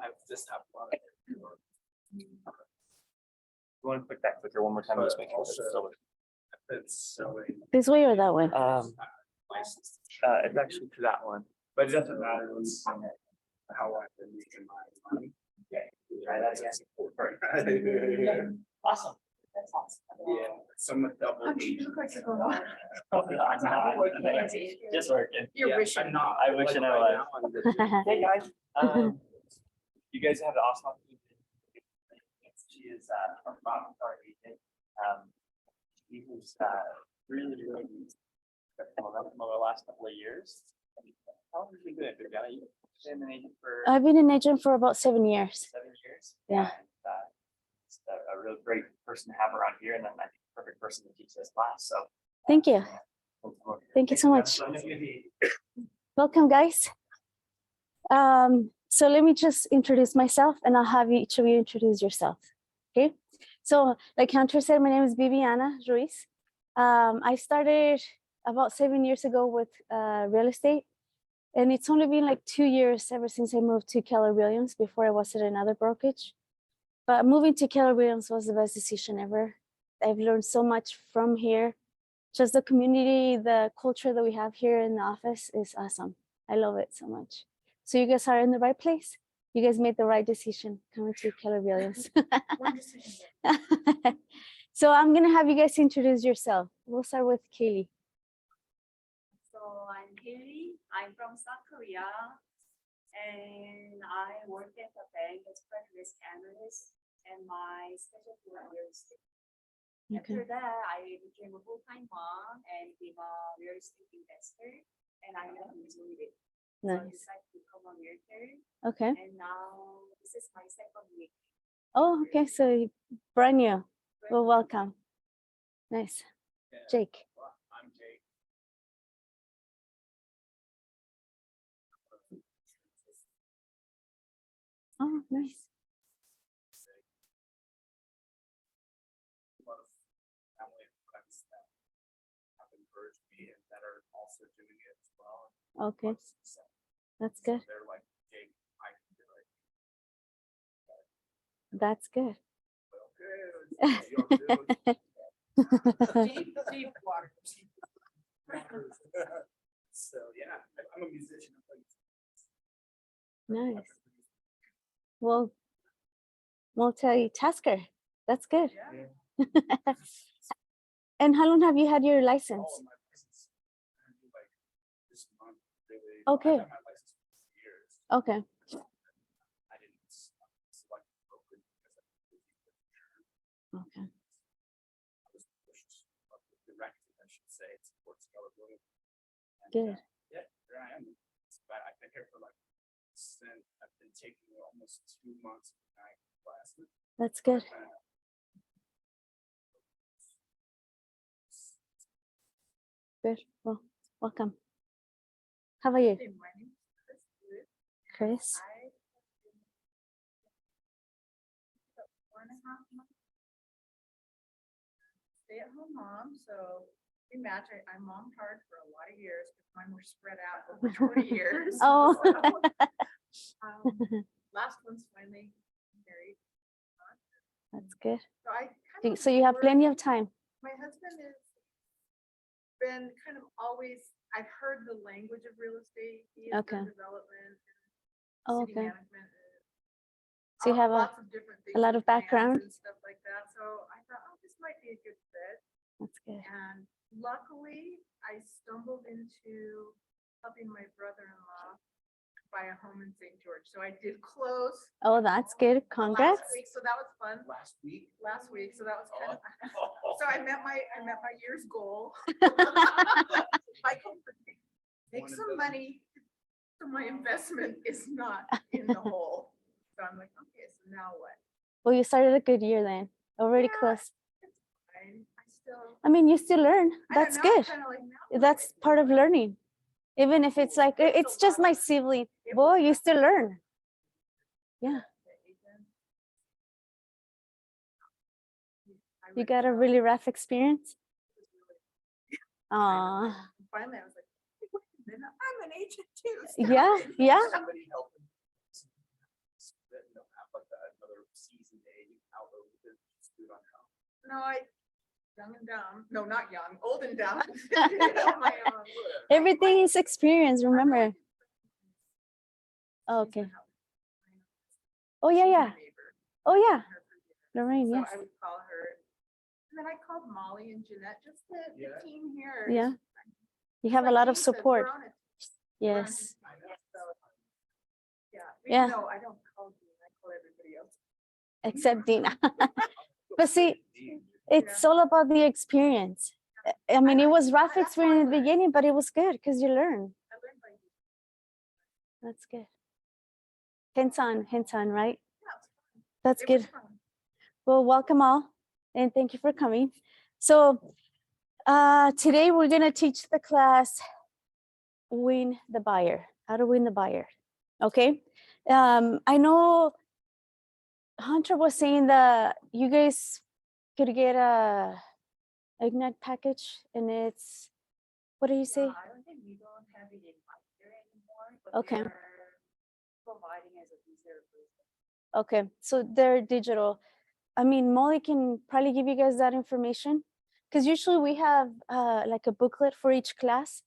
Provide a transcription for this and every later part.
I've just have a lot of. You want to click that clicker one more time? Just make sure it's showing. This way or that way? License. It's actually to that one, but it doesn't matter. It's how I've been making my money. Okay, try that again. Awesome. That's awesome. Yeah, someone double. You look like you're going on. Just working. You're wishing. I'm not. I wish I was. Hey guys, you guys have the awesome opportunity. She is our agent. She was really over the last couple of years. How long have you been doing it, Bibiana? You've been an agent for I've been an agent for about 7 years. 7 years. Yeah. And, it's a real great person to have around here, and then I think perfect person to teach this class. So Thank you. Thank you so much. Welcome, guys. So let me just introduce myself, and I'll have each of you introduce yourself. Okay. So like Hunter said, my name is Bibiana Ruiz. I started about 7 years ago with real estate, and it's only been like 2 years ever since I moved to Keller Williams. Before I was at another brokerage, but moving to Keller Williams was the best decision ever. I've learned so much from here. Just the community, the culture that we have here in the office is awesome. I love it so much. So you guys are in the right place. You guys made the right decision coming to Keller Williams. So I'm gonna have you guys introduce yourself. We'll start with Kaylee. So I'm Kaylee. I'm from South Korea, and I work at the bank as credit risk analyst, and my specialty was real estate. After that, I became a full-time mom and became a real estate investor, and I enjoyed it. So I Nice. decided to become a realtor, Okay. and now this is my second week. Oh, okay. So brand new. Well, welcome. Nice. Jake. I'm Jake. Oh, nice. A lot of family and friends that have encouraged me and that are also doing it as well. Okay, So that's good. they're like, Jake, I can do it. That's good. Deep water. So yeah, I'm a musician. Nice. Well, multitasker. That's good. Yeah. And how long have you had your license? All of my license, I do like this month, really. Okay. I've had my license for years. Okay. I didn't select a broker because I was busy with insurance. Okay. I was pushed up the direct, I should say, it supports Keller Williams. And, Good. yeah, here I am. But I've been here for like, I've been taking almost 2 months of night classes. That's good. Good. Well, welcome. How about you, Hey, my name is Chris. Chris? I have been about 4.5 months. Stay-at-home mom, so we match. I mommed hard for a lot of years, but mine were spread out over 20 years. Oh. Last one's finally married. That's good. So I kind of So you have work- plenty of time. My husband has been kind of always, I've heard the language of real estate. He has Okay. done development, Oh, city okay. management. So you have lots of different things. lot of with plans background? and stuff like that. So I thought, oh, this might be a good fit. That's good. And luckily, I stumbled into helping my brother-in-law buy a home in St. George. So I did close Oh, that's good. Congrats. last week. So that was fun. Last week. Last week. So that was kind of, so I met my year's goal. I can make some money, so my investment is not in the hole. So I'm like, okay, so now what? Well, you started a good year then. Already Yeah. close. It's fine. I still. I mean, you still learn. I don't That's know, good. kinda like, now what? That's part of learning. Even if it's like, it's just my sibling. It Boy, was you still learn. Yeah. I You read got a Charles. really rough experience. It was really- Aw. Finally, I was like, "Hey, wait a minute, I'm an agent too. Yeah, Stop it." yeah. Somebody help him. No, young and dumb, no, not young, old and dumb. On my own. Everything is experience, remember. Okay. Oh, yeah, She's my yeah. neighbor. Oh, yeah. Her for years. Lorraine, So yes. I would call her. And then I called Molly and Jeanette, just the team here. Yeah. It's You have a like lot of Jesus, we're support. on it. Yes. So, yeah, Yeah. even though I don't call you, I call everybody else. Except Dina. But see, it's all about the experience. I mean, it was rough experience in the beginning, but it was good because you learn. I learned by you. That's good. Hands on, right? Yeah, it's fun. That's It good. was fun. Well, welcome all, and thank you for coming. So today we're gonna teach the class win the buyer, how to win the buyer. Okay. I know Hunter was saying that you guys could get a Ignite package, and it's, what do you say? I don't think we don't have it in here anymore. But Okay. they're providing as a user. Okay, so they're digital. I mean, Molly can probably give you guys that information, because usually we have like a booklet for each class,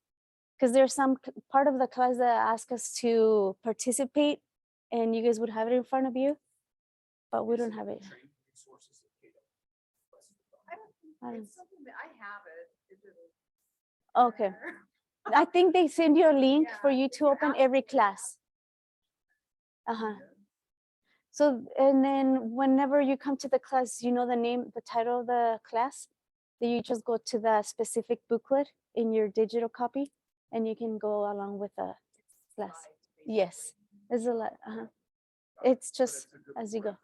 because there's some part of the class that ask us to participate, and you guys would have it in front of you, but we don't have it. I don't- It's something that I have it. digitally Okay, there. I think they send you a link for Yeah, you if to you're open asking every me class. So, and then whenever you come to the class, you know the name, the title of the class, then you just go to the specific booklet in your digital copy, and you can go along with the class. Yes, there's a lot. It's just as you go.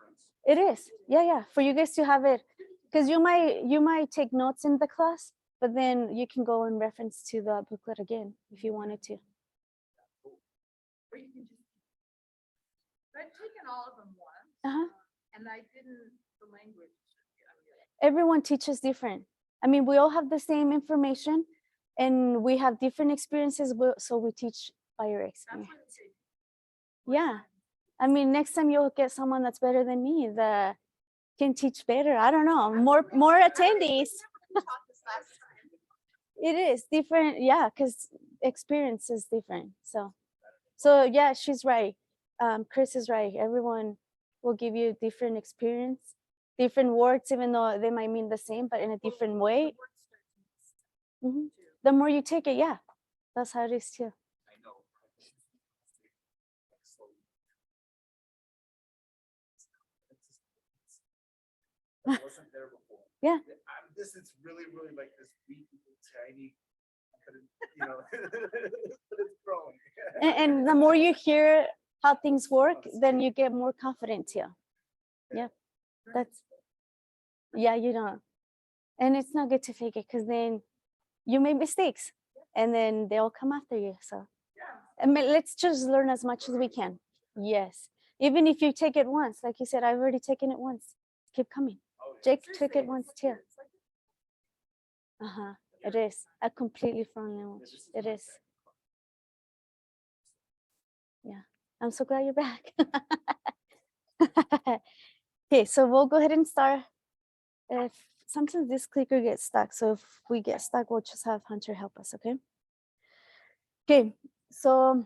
It is, yeah, for you guys to have it, because you might take notes in the class, but then you can go and reference to the booklet again if you wanted to. Or you can just. I've taken all of them once. And I didn't, the language. Everyone teaches different. I mean, we all have the same information, and we have different experiences, so we teach by your That's experience. what it's. Yeah, I mean, next time you'll get someone that's better than me that can teach better. I don't know, more attendees. It is different, yeah, because experience is different. So yeah, she's right. Chris is right. Everyone will give you different experience, different words, even though they might mean the same, but in a different way. Mhm. The more you take it, yeah, that's how it is too. Wasn't there before. Yeah. This is really like this wee tiny, but you know, but it's growing. And the more you hear how things work, then you get more confident too. Yeah, you don't. And it's not good to fake it, because then you make mistakes and then they'll come after you. So I mean, let's just learn as much as we can. Yes. Even if you take it once, like you said, I've already taken it once. Keep coming. Jake took it once too. It is a completely foreign language. It is. Yeah. I'm so glad you're back. Okay, so we'll go ahead and start. If sometimes this clicker gets stuck, so if we get stuck, we'll just have Hunter help us, okay? Okay, so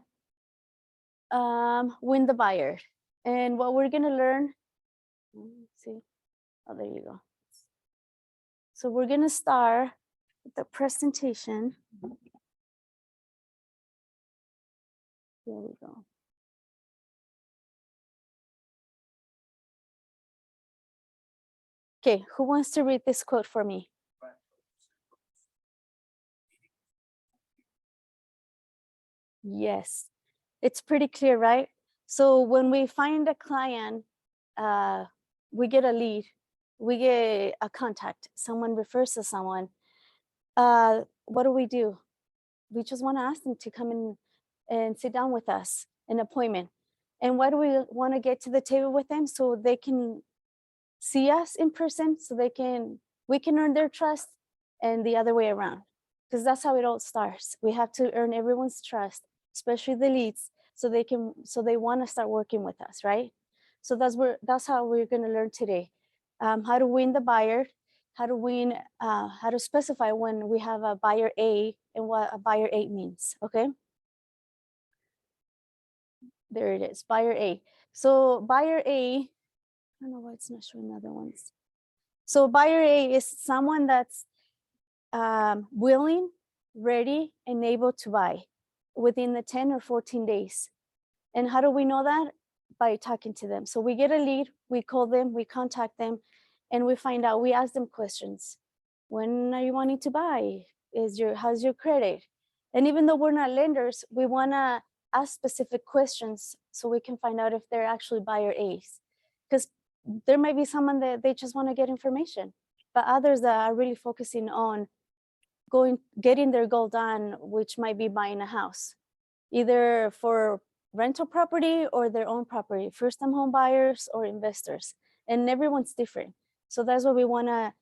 win the buyer. And what we're gonna learn, let's see, oh, there you go. So we're gonna start with the presentation. There we go. Okay, who wants to read this quote for me? Yes, it's pretty clear, right? So when we find a client, we get a lead, we get a contact, someone refers to someone, what do? We just want to ask them to come in and sit down with us, an appointment. And why do we want to get to the table with them? So they can see us in person, so we can earn their trust, and the other way around, because that's how it all starts. We have to earn everyone's trust, especially the leads, so they want to start working with us, right? So that's how we're going to learn today. how to win the buyer, how to specify when we have a buyer A and what a buyer A means, okay? There it is, buyer A. So buyer A, I don't know why it's not showing other ones. So buyer A is someone that's willing, ready, and able to buy within the 10 or 14 days. And how do we know that? By talking to them. So we get a lead, we call them, we contact them, and we find out, we ask them questions. When are you wanting to buy? How's your credit? And even though we're not lenders, we wanna ask specific questions so we can find out if they're actually buyer A's. Because there might be someone that they just wanna get information, but others that are really focusing on getting their goal done, which might be buying a house, either for rental property or their own property, first-time home buyers or investors, and everyone's different. So that's why we want to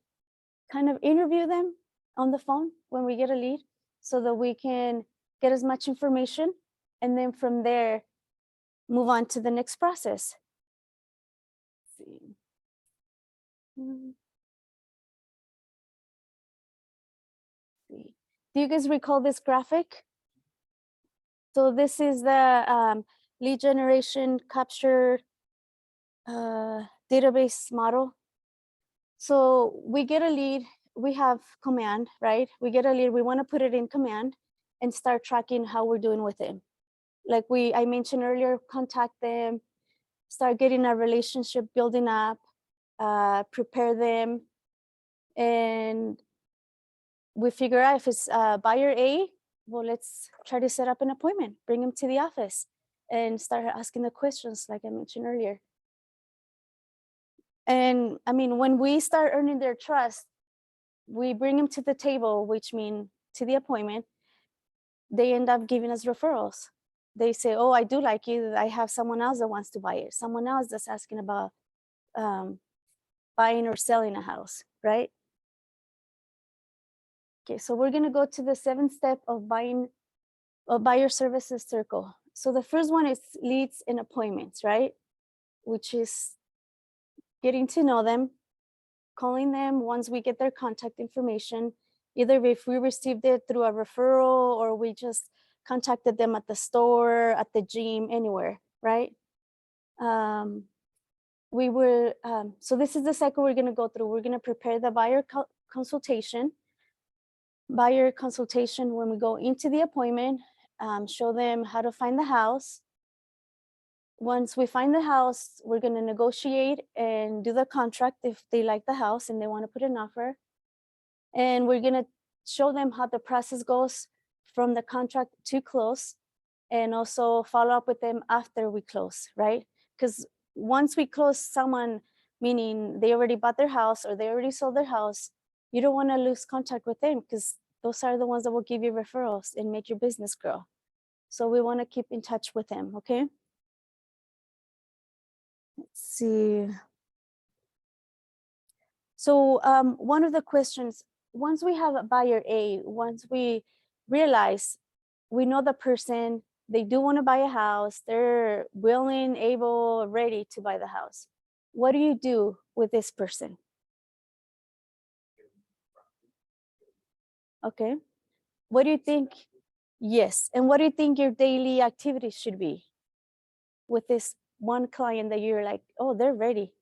kind of interview them on the phone when we get a lead, so that we can get as much information, and then from there move on to the next process. Let's see. Do you guys recall this graphic? So this is the lead generation capture database model. So we get a lead, we have command, right? We get a lead, we want to put it in command and start tracking how we're doing with it. Like I mentioned earlier, contact them, start getting a relationship building up, prepare them, and we figure out if it's buyer A, well, let's try to set up an appointment, bring them to the office and start asking the questions like I mentioned earlier. And I mean, when we start earning their trust, we bring them to the table, which means to the appointment, they end up giving us referrals. They say, oh, I do like you. I have someone else that wants to buy it. Someone else that's asking about buying or selling a house, right? Okay, so we're gonna go to the 7th step of buyer services circle. So the first one is leads and appointments, right? Which is getting to know them, calling them once we get their contact information, either if we received it through a referral or we just contacted them at the store, at the gym, anywhere, right? So this is the cycle we're gonna go through. We're gonna prepare the buyer consultation. Buyer consultation, when we go into the appointment, show them how to find the house. Once we find the house, we're going to negotiate and do the contract if they like the house and they want to put an offer. And we're going to show them how the process goes from the contract to close, and also follow up with them after we close, right? Because once we close someone, meaning they already bought their house or they already sold their house, you don't want to lose contact with them, because those are the ones that will give you referrals and make your business grow. So we want to keep in touch with them, okay? Let's see. So one of the questions, once we have a buyer A, once we realize we know the person, they do want to buy a house, they're willing, able, ready to buy the house, what do you do with this person? Okay. What do you think? Yes. And what do you think your daily activities should be with this one client that you're like, oh, they're ready?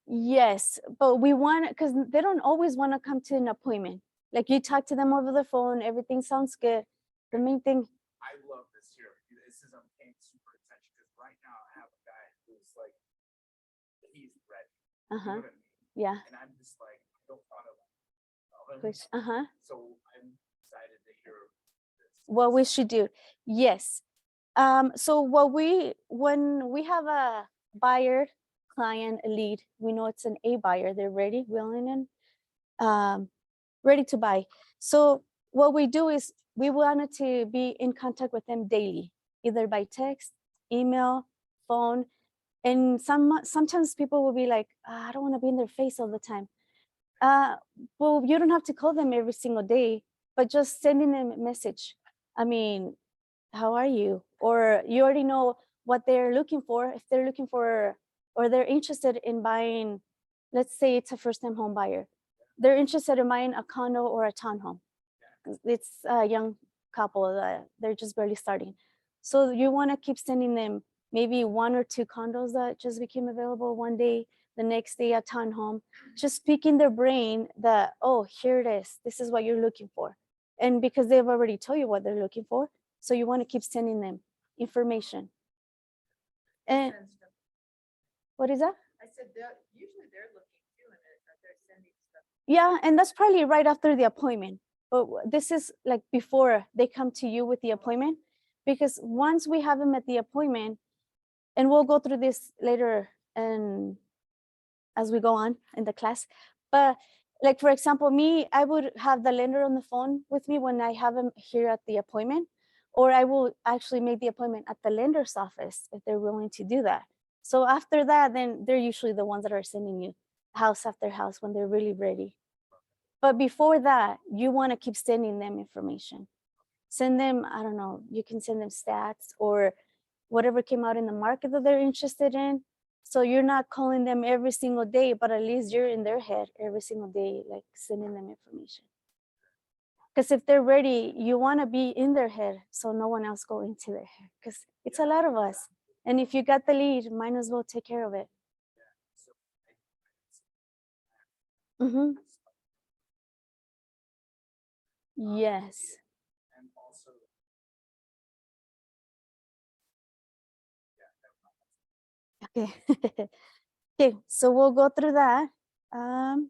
Yes, but we want, because they don't always want to come to an appointment. Like you talk to them over the phone, everything sounds good. The main thing. I love this here. This is, I'm paying super attention because right now I have a guy who's like, he's ready. You know what I mean? Yeah. And I'm just like, I don't want to. So I'm excited to hear this. What we should do. Yes. So when we have a buyer, client, a lead, we know it's an A buyer, they're ready, willing, and ready to buy. So what we do is we wanted to be in contact with them daily, either by text, email, phone. And sometimes people will be like, I don't want to be in their face all the time. Well, you don't have to call them every single day, but just sending them a message. I mean, how are you? Or you already know what they're looking for. If they're looking for or they're interested in buying, let's say it's a first-time home buyer. They're interested in buying a condo or a townhome. It's a young couple that they're just barely starting. So you want to keep sending them maybe 1 or 2 condos that just became available one day, the next day a townhome, just picking their brain that, oh, here it is. This is what you're looking for. And because they've already told you what they're looking for, so you want to keep sending them information. And what is that? I said, usually they're looking too, and they're sending stuff. Yeah, and that's probably right after the appointment. But this is like before they come to you with the appointment, because once we have them at the appointment, and we'll go through this later and as we go on in the class. But like, for example, me, I would have the lender on the phone with me when I have them here at the appointment, or I will actually make the appointment at the lender's office if they're willing to do that. So after that, then they're usually the ones that are sending you house after house when they're really ready. But before that, you want to keep sending them information. Send them, I don't know, you can send them stats or whatever came out in the market that they're interested in. So you're not calling them every single day, but at least you're in their head every single day, like sending them information. Because if they're ready, you want to be in their head so no one else go into their head, because it's a lot of us. And if you got the lead, might as well take care of it. Mm-hmm. Yes. And also, Okay. Okay, so we'll go through that. Let's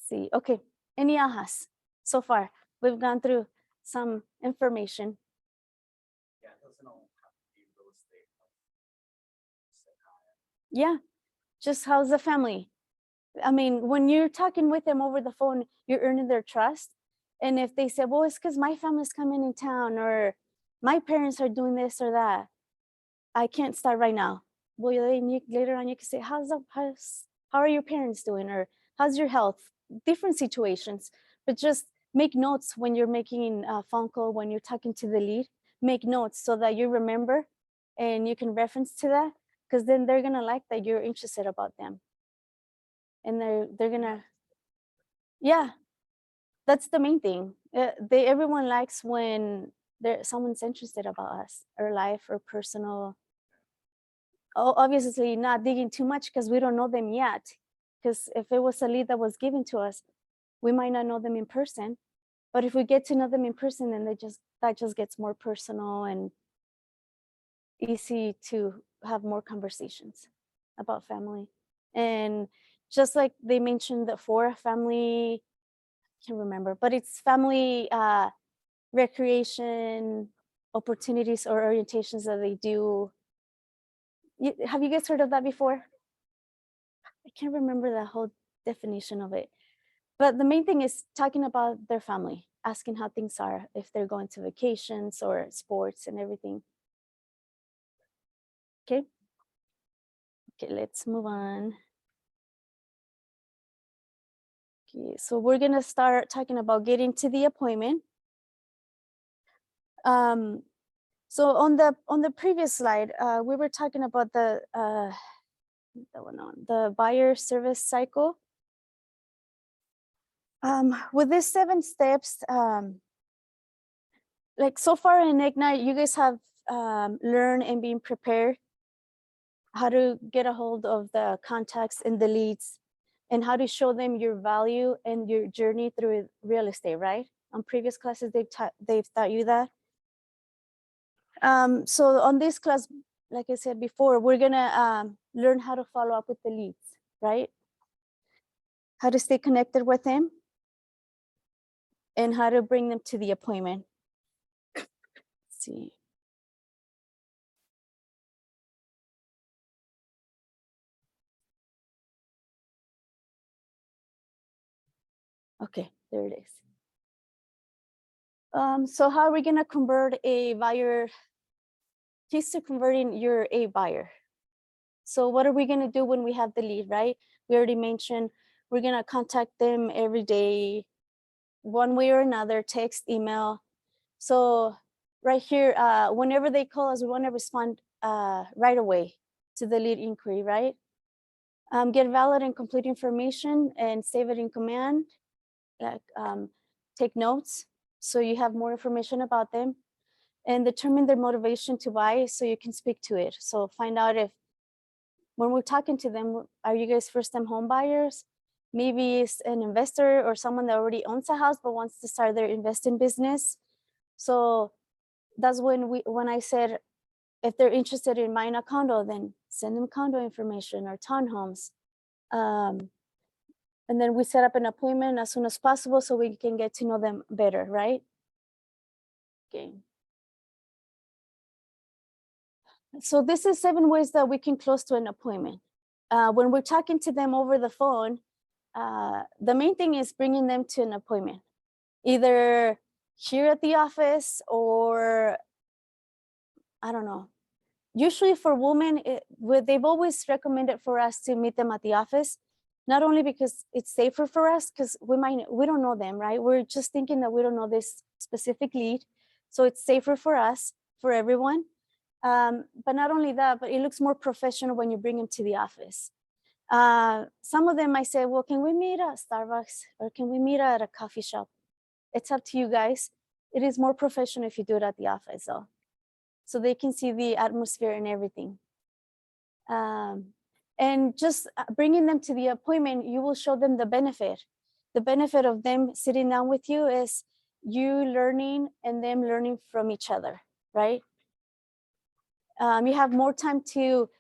see. Okay, any ahas so far? We've gone through some information. yeah, it doesn't all have to be real estate. Yeah, just how's the family? I mean, when you're talking with them over the phone, you're earning their trust. And if they say, well, it's because my family's coming in town, or my parents are doing this or that, I can't start right now. Well, then later on you can say, how are your parents doing? Or how's your health? Different situations, but just make notes when you're making a phone call, when you're talking to the lead, make notes so that you remember and you can reference to that, because then they're gonna like that you're interested about them. And they're gonna, yeah, that's the main thing. Everyone likes when someone's interested about us, or life, or personal. Oh, obviously not digging too much because we don't know them yet. Because if it was a lead that was given to us, we might not know them in person. But if we get to know them in person, then that just gets more personal and easy to have more conversations about family. And just like they mentioned that for family, I can't remember, but it's family recreation opportunities or orientations that they do. Have you guys heard of that before? I can't remember the whole definition of it. But the main thing is talking about their family, asking how things are, if they're going to vacations or sports and everything. Okay. Okay, let's move on. Okay, so we're gonna start talking about getting to the appointment. So on the previous slide, we were talking about the buyer service cycle. With these 7 steps, like so far in Ignite, you guys have learned and been prepared how to get a hold of the contacts and the leads, and how to show them your value and your journey through real estate, right? On previous classes, they've taught you that. So on this class, like I said before, we're gonna learn how to follow up with the leads, right? How to stay connected with them, and how to bring them to the appointment. Let's see. Okay, there it is. So how are we gonna convert a buyer? Keys to converting your a buyer. So what are we gonna do when we have the lead, right? We already mentioned we're gonna contact them every day, one way or another, text, email. So right here, whenever they call us, we wanna respond right away. to the lead inquiry, right? Get valid and complete information and save it in command. Like take notes so you have more information about them, and determine their motivation to buy so you can speak to it. So find out if, when we're talking to them, are you guys first-time home buyers? Maybe it's an investor or someone that already owns a house but wants to start their investing business. So that's when I said, if they're interested in buying a condo, then send them condo information or townhomes. And then we set up an appointment as soon as possible so we can get to know them better, right? Okay. So this is 7 ways that we can close to an appointment. When we're talking to them over the phone, the main thing is bringing them to an appointment, either here at the office or, I don't know. Usually for women, they've always recommended for us to meet them at the office, not only because it's safer for us, because we don't know them, right? We're just thinking that we don't know this specific lead. So it's safer for us, for everyone. But not only that, but it looks more professional when you bring them to the office. Some of them might say, well, can we meet at Starbucks or can we meet at a coffee shop? It's up to you guys. It is more professional if you do it at the office though, so they can see the atmosphere and everything. And just bringing them to the appointment, you will show them the benefit. The benefit of them sitting down with you is you learning and them learning from each other, right? You have more time to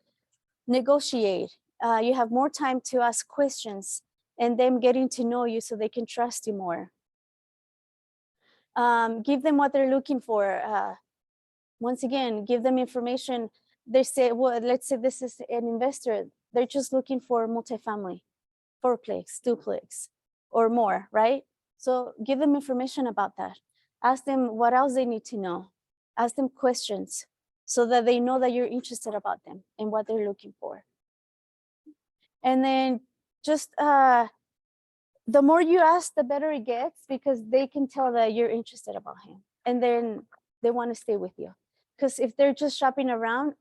negotiate. You have more time to ask questions and them getting to know you so they can trust you more. Give them what they're looking for. Once again, give them information. They say, well, let's say this is an investor. They're just looking for multifamily, 4-plex, 2-plex, or more, right? So give them information about that. Ask them what else they need to know. Ask them questions so that they know that you're interested about them and what they're looking for. And then just the more you ask, the better it gets, because they can tell that you're interested about him, and then they want to stay with you. Because if they're just shopping around,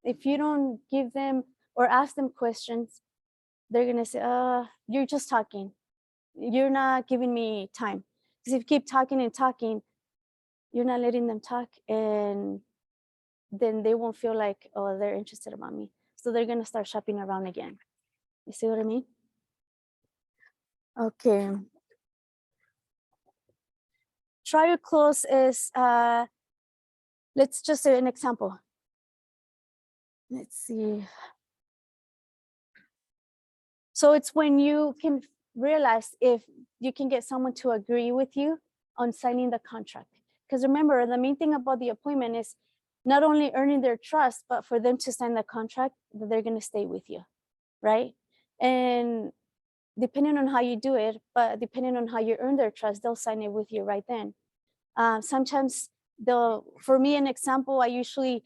if you don't give them or ask them questions, they're gonna say, you're just talking. You're not giving me time. Because if you keep talking and talking, you're not letting them talk, and then they won't feel like, oh, they're interested about me. So they're gonna start shopping around again. You see what I mean? Okay. Try to close is, let's just say an example. Let's see. So it's when you can realize if you can get someone to agree with you on signing the contract. Because remember, the main thing about the appointment is not only earning their trust, but for them to sign the contract that they're going to stay with you, right? And depending on how you do it, but depending on how you earn their trust, they'll sign it with you right then. Sometimes for me, an example, I usually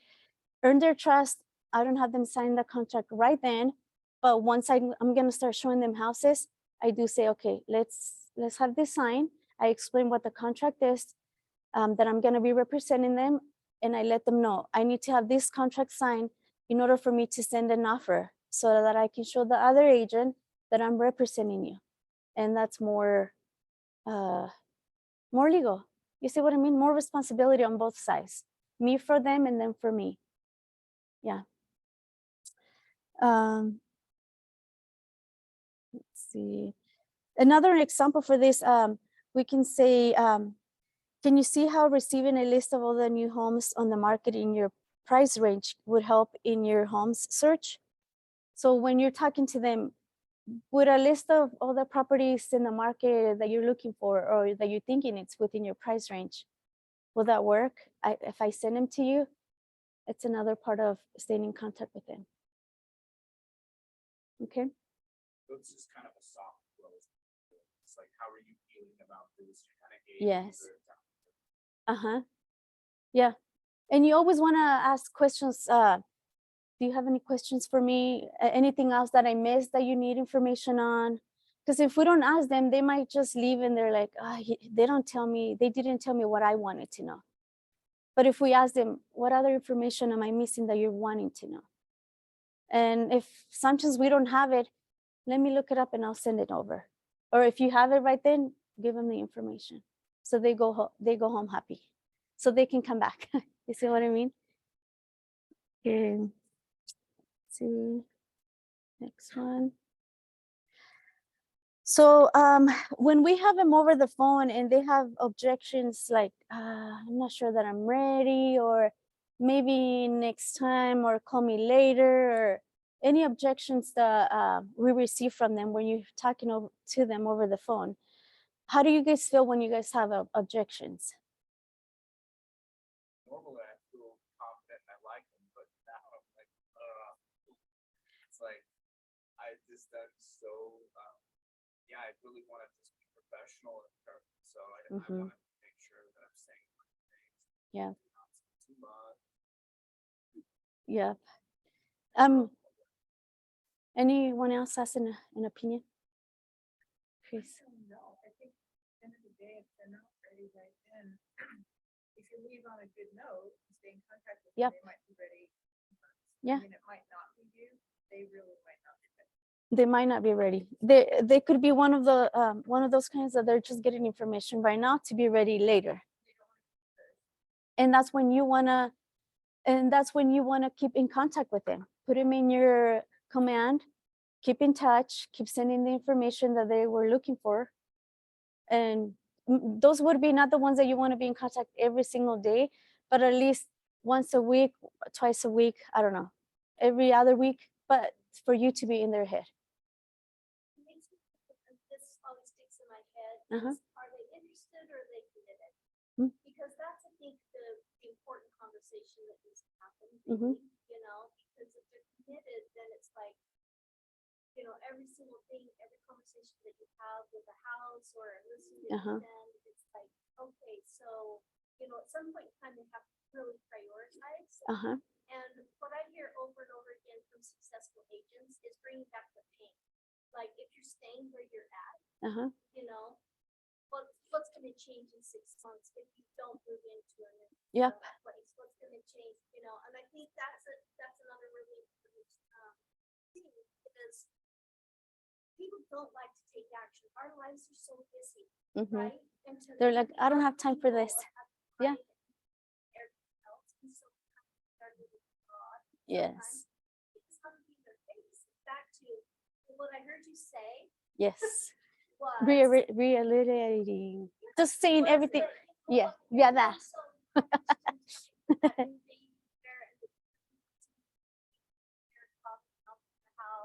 earn their trust. I don't have them sign the contract right then, but once I'm going to start showing them houses, I do say, okay, let's have this sign. I explain what the contract is, that I'm going to be representing them, and I let them know I need to have this contract signed in order for me to send an offer, so that I can show the other agent that I'm representing you, and that's more legal. You see what I mean? More responsibility on both sides, me for them and them for me. Yeah. Let's see. Another example for this, we can say, can you see how receiving a list of all the new homes on the market in your price range would help in your homes search? So when you're talking to them, with a list of all the properties in the market that you're looking for, or that you're thinking it's within your price range, will that work? If I send them to you, it's another part of staying in contact with them. Okay. So it's just kind of a soft close. It's like, how are you feeling about this? You're kind of Yes. Yeah. And you always want to ask questions. Do you have any questions for me? Anything else that I missed that you need information on? Because if we don't ask them, they might just leave and they're like, they didn't tell me what I wanted to know. But if we ask them, what other information am I missing that you're wanting to know? And if sometimes we don't have it, let me look it up and I'll send it over. Or if you have it right then, give them the information. So they go home happy. So they can come back. You see what I mean? Okay. Let's see. Next one. So when we have them over the phone and they have objections like, I'm not sure that I'm ready, or maybe next time, or call me later, or any objections that we receive from them when you're talking to them over the phone, how do you guys feel when you guys have objections? Normally I feel confident and I like them, but now I'm like, it's like, I'm so, yeah, I really want to just be professional in terms, so I Mhm. want to make sure that I'm saying the right things. Yeah. Not too much. Yeah. Anyone else has an opinion? Please. No, I think at the end of the day, if they're not ready right then, if you leave on a good note, and stay in contact with them, Yep. they might be ready. Yeah. I mean, it might not be you, they really might not be ready. They might not be ready. They could be one of those kinds that they're just getting information right now to be ready later. And that's when you wanna keep in contact with them. Put them in your command, keep in touch, keep sending the information that they were looking for. And those would be not the ones that you want to be in contact every single day, but at least once a week, twice a week, I don't know, every other week, but for you to be in their head. This always sticks in my head. Uh-huh. Are they interested or are they committed? Mm. Because that's, I think, the important conversation that needs to happen. Mhm. You know, because if they're committed, then it's like, you know, every single thing, every conversation that you have with a house or listening to Uh-huh. them, it's like, okay, so, you know, at some point in time, they have to really prioritize. Uh-huh. And what I hear over and over again from successful agents is bringing back the pain. Like if you're staying where you're at, Uh-huh. you know, what's going to change in 6 months if you don't move into a new Yep. place? What's going to change, you know? And I think that's another really important thing, because people don't like to take action. Our lives are so busy, Mhm. right? And to They're like, leave I don't other have time for people this. have Yeah. time and everything else. And so we have to start with God Yes. sometimes. It's not to be their face. It's back to what I heard you say Yes. was Reiterating. Just saying everything. Yeah. Yeah, that.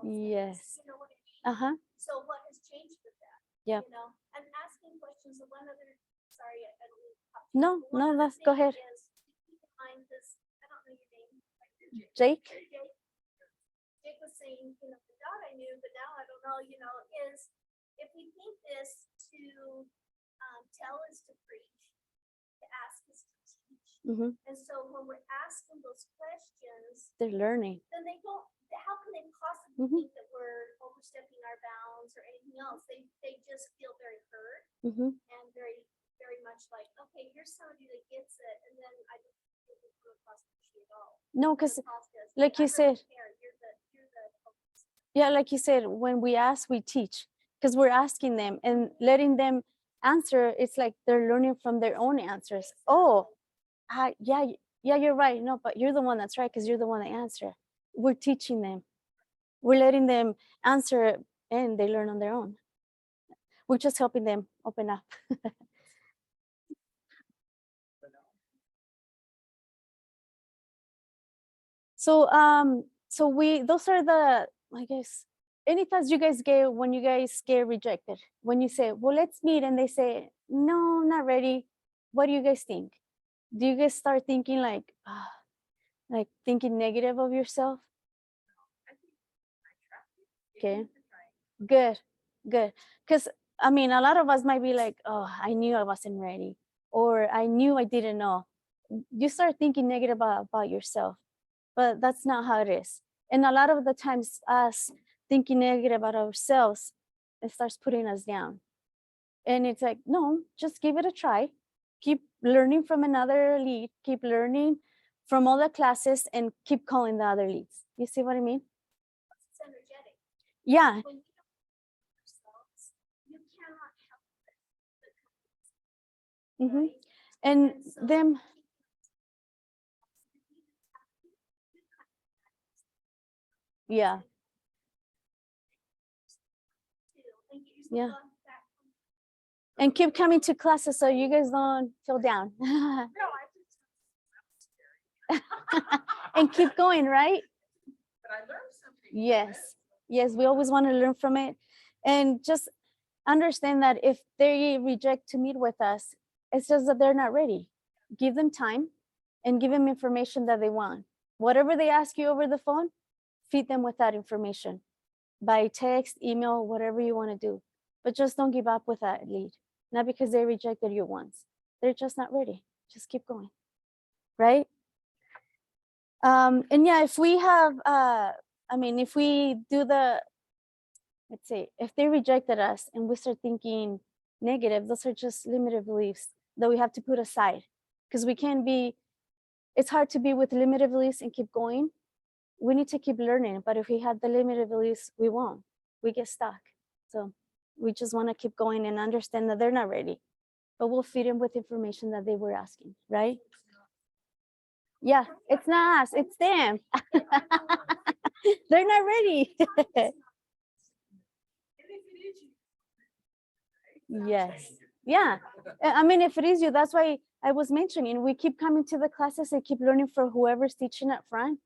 Yes. You know what I mean? Uh-huh. So what has changed with that? Yep. You know, and asking questions. And one other, sorry, I don't mean to cut you No, off, but one no, other let's go thing ahead. is to keep in mind this, I don't know your name. Like Jake? Jake was saying, you know, the God I knew, but now I don't know, you know, is if we think this to tell is to preach, to ask is to teach. Mhm. And so when we're asking those questions, They're learning. then they don't, how can they possibly Mhm. think that we're overstepping our bounds or anything else? They just feel very heard Mhm. and very, very much like, okay, here's somebody that gets it. And then I don't think we come across pushy at all. No, because like you said, yeah, like you said, when we ask, we teach, because we're asking them and letting them answer. It's like they're learning from their own answers. Oh, yeah, you're right. No, but you're the one that's right, because you're the one that answered. We're teaching them. We're letting them answer and they learn on their own. We're just helping them open up. So those are the, I guess, any thoughts you guys get when you guys get rejected? When you say, well, let's meet, and they say, no, not ready. What do you guys think? Do you guys start thinking like thinking negative of yourself? Okay, good. Because I mean, a lot of us might be like, oh, I knew I wasn't ready, or I knew I didn't know. You start thinking negative about yourself, but that's not how it is. And a lot of the times us thinking negative about ourselves, it starts putting us down. And it's like, no, just give it a try. Keep learning from another lead, keep learning from all the classes, and keep calling the other leads. You see what I mean? Yeah. When we don't help ourselves, you cannot help the companies, Hmm. right? And so them, yeah, and get yourself yeah. on back. And keep coming to classes so you guys don't feel down. No, I just, And keep going, right? but I learned something. from Yes. it. Yes, we always want to learn from it. And just understand that if they reject to meet with us, it's just that they're not ready. Give them time and give them information that they want. Whatever they ask you over the phone, feed them with that information by text, email, whatever you want to do. But just don't give up with that lead. Not because they rejected you once. They're just not ready. Just keep going. Right? And yeah, if we have, if we do the, let's say, if they rejected us and we start thinking negative, those are just limited beliefs that we have to put aside. Because we can't be, it's hard to be with limited beliefs and keep going. We need to keep learning. But if we have the limited beliefs, we won't. We get stuck. So we just want to keep going and understand that they're not ready. But we'll feed them with information that they were asking, right? Yeah, it's not us, it's them. They're not ready. And if it is you, Yes. Yeah. I mean, if it is you, that's why I was mentioning we keep coming to the classes and keep learning from whoever's teaching up front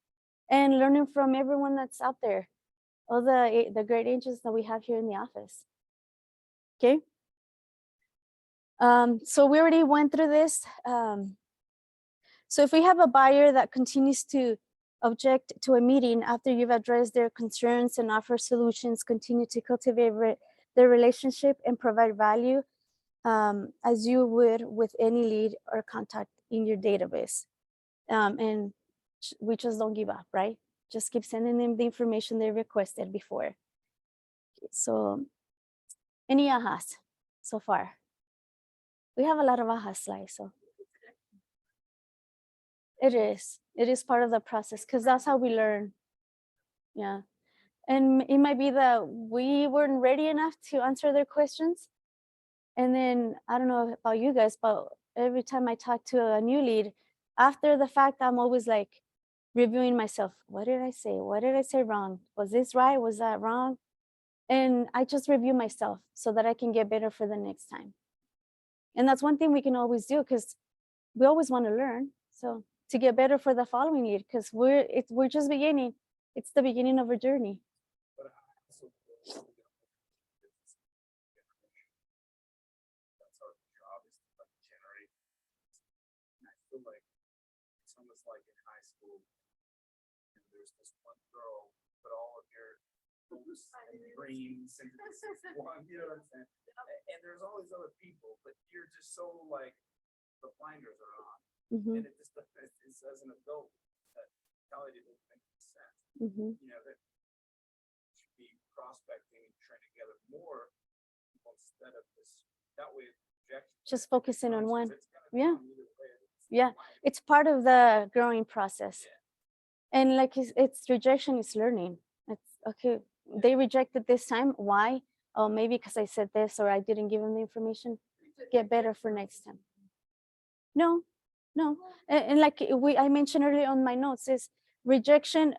and learning from everyone that's out there, all the great angels that we have here in the office. Okay. So we already went through this. So if we have a buyer that continues to object to a meeting after you've addressed their concerns and offer solutions, continue to cultivate their relationship and provide value as you would with any lead or contact in your database. And we just don't give up, right? Just keep sending them the information they requested before. So any ahas so far? We have a lot of ahas slides, so. It is part of the process because that's how we learn. Yeah. And it might be that we weren't ready enough to answer their questions. And then I don't know about you guys, but every time I talk to a new lead, after the fact, I'm always like reviewing myself. What did I say? What did I say wrong? Was this right? Was that wrong? And I just review myself so that I can get better for the next time. And that's one thing we can always do because we always want to learn. So to get better for the following year, because we're just beginning. It's the beginning of a journey. But I also feel like that's our job is to like generate. And I feel like it's almost like in high school, and there's this one girl, but all of your hopes and dreams and this is one, you know what I'm saying? And there's all these other people, but you're just so like the blinders are on, and it just it's as an adult that reality doesn't make sense. You know that should be prospecting and trying to gather more people instead of this. That way, Just focusing on one. Yeah. Yeah. It's part of the growing process. And like it's rejection is learning. It's okay. They rejected this time. Why? Oh, maybe because I said this or I didn't give them the information. Get better for next time. No. And like I mentioned earlier on my notes is rejection,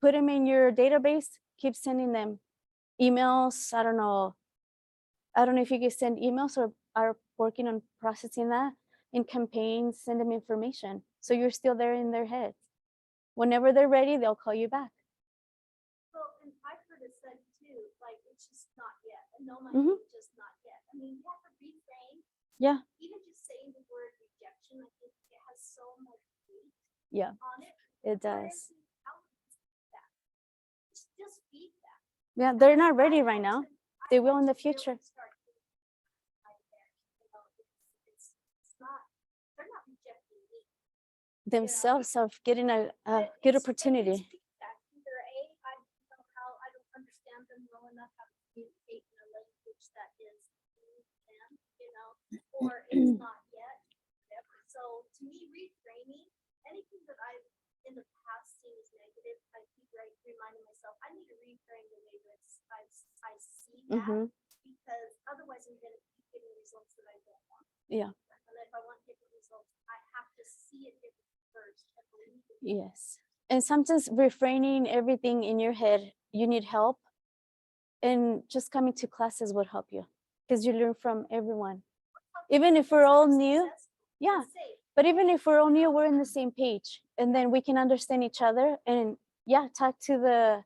put them in your database, keep sending them emails. I don't know if you guys send emails or are working on processing that in campaigns, send them information. So you're still there in their heads. Whenever they're ready, they'll call you back. Well, and I've heard it said too, like it's just not yet. And no, my just not yet. I mean, you have to reframe. Yeah. Even just saying the word rejection, I think it has so much weight on it. It does. Just feedback. Yeah, they're not ready right now. They will in the future. They're not rejecting me. Themselves of getting a good opportunity. Either A, I don't know how, I don't understand them well enough how to communicate in a language that is them, or it's not yet. So to me, reframing anything that I've in the past seen as negative, I keep reminding myself, I need to reframe the way that I see that, Mm-hmm. because otherwise I'm gonna keep getting results that I don't want. Yeah. And if I want different results, I have to see it different first and believe it. Yes. And sometimes refraining everything in your head, you need help. And just coming to classes would help you because you learn from everyone. Even if we're all new, yeah. But even if we're all new, we're in the same page. And then we can understand each other and yeah, talk to the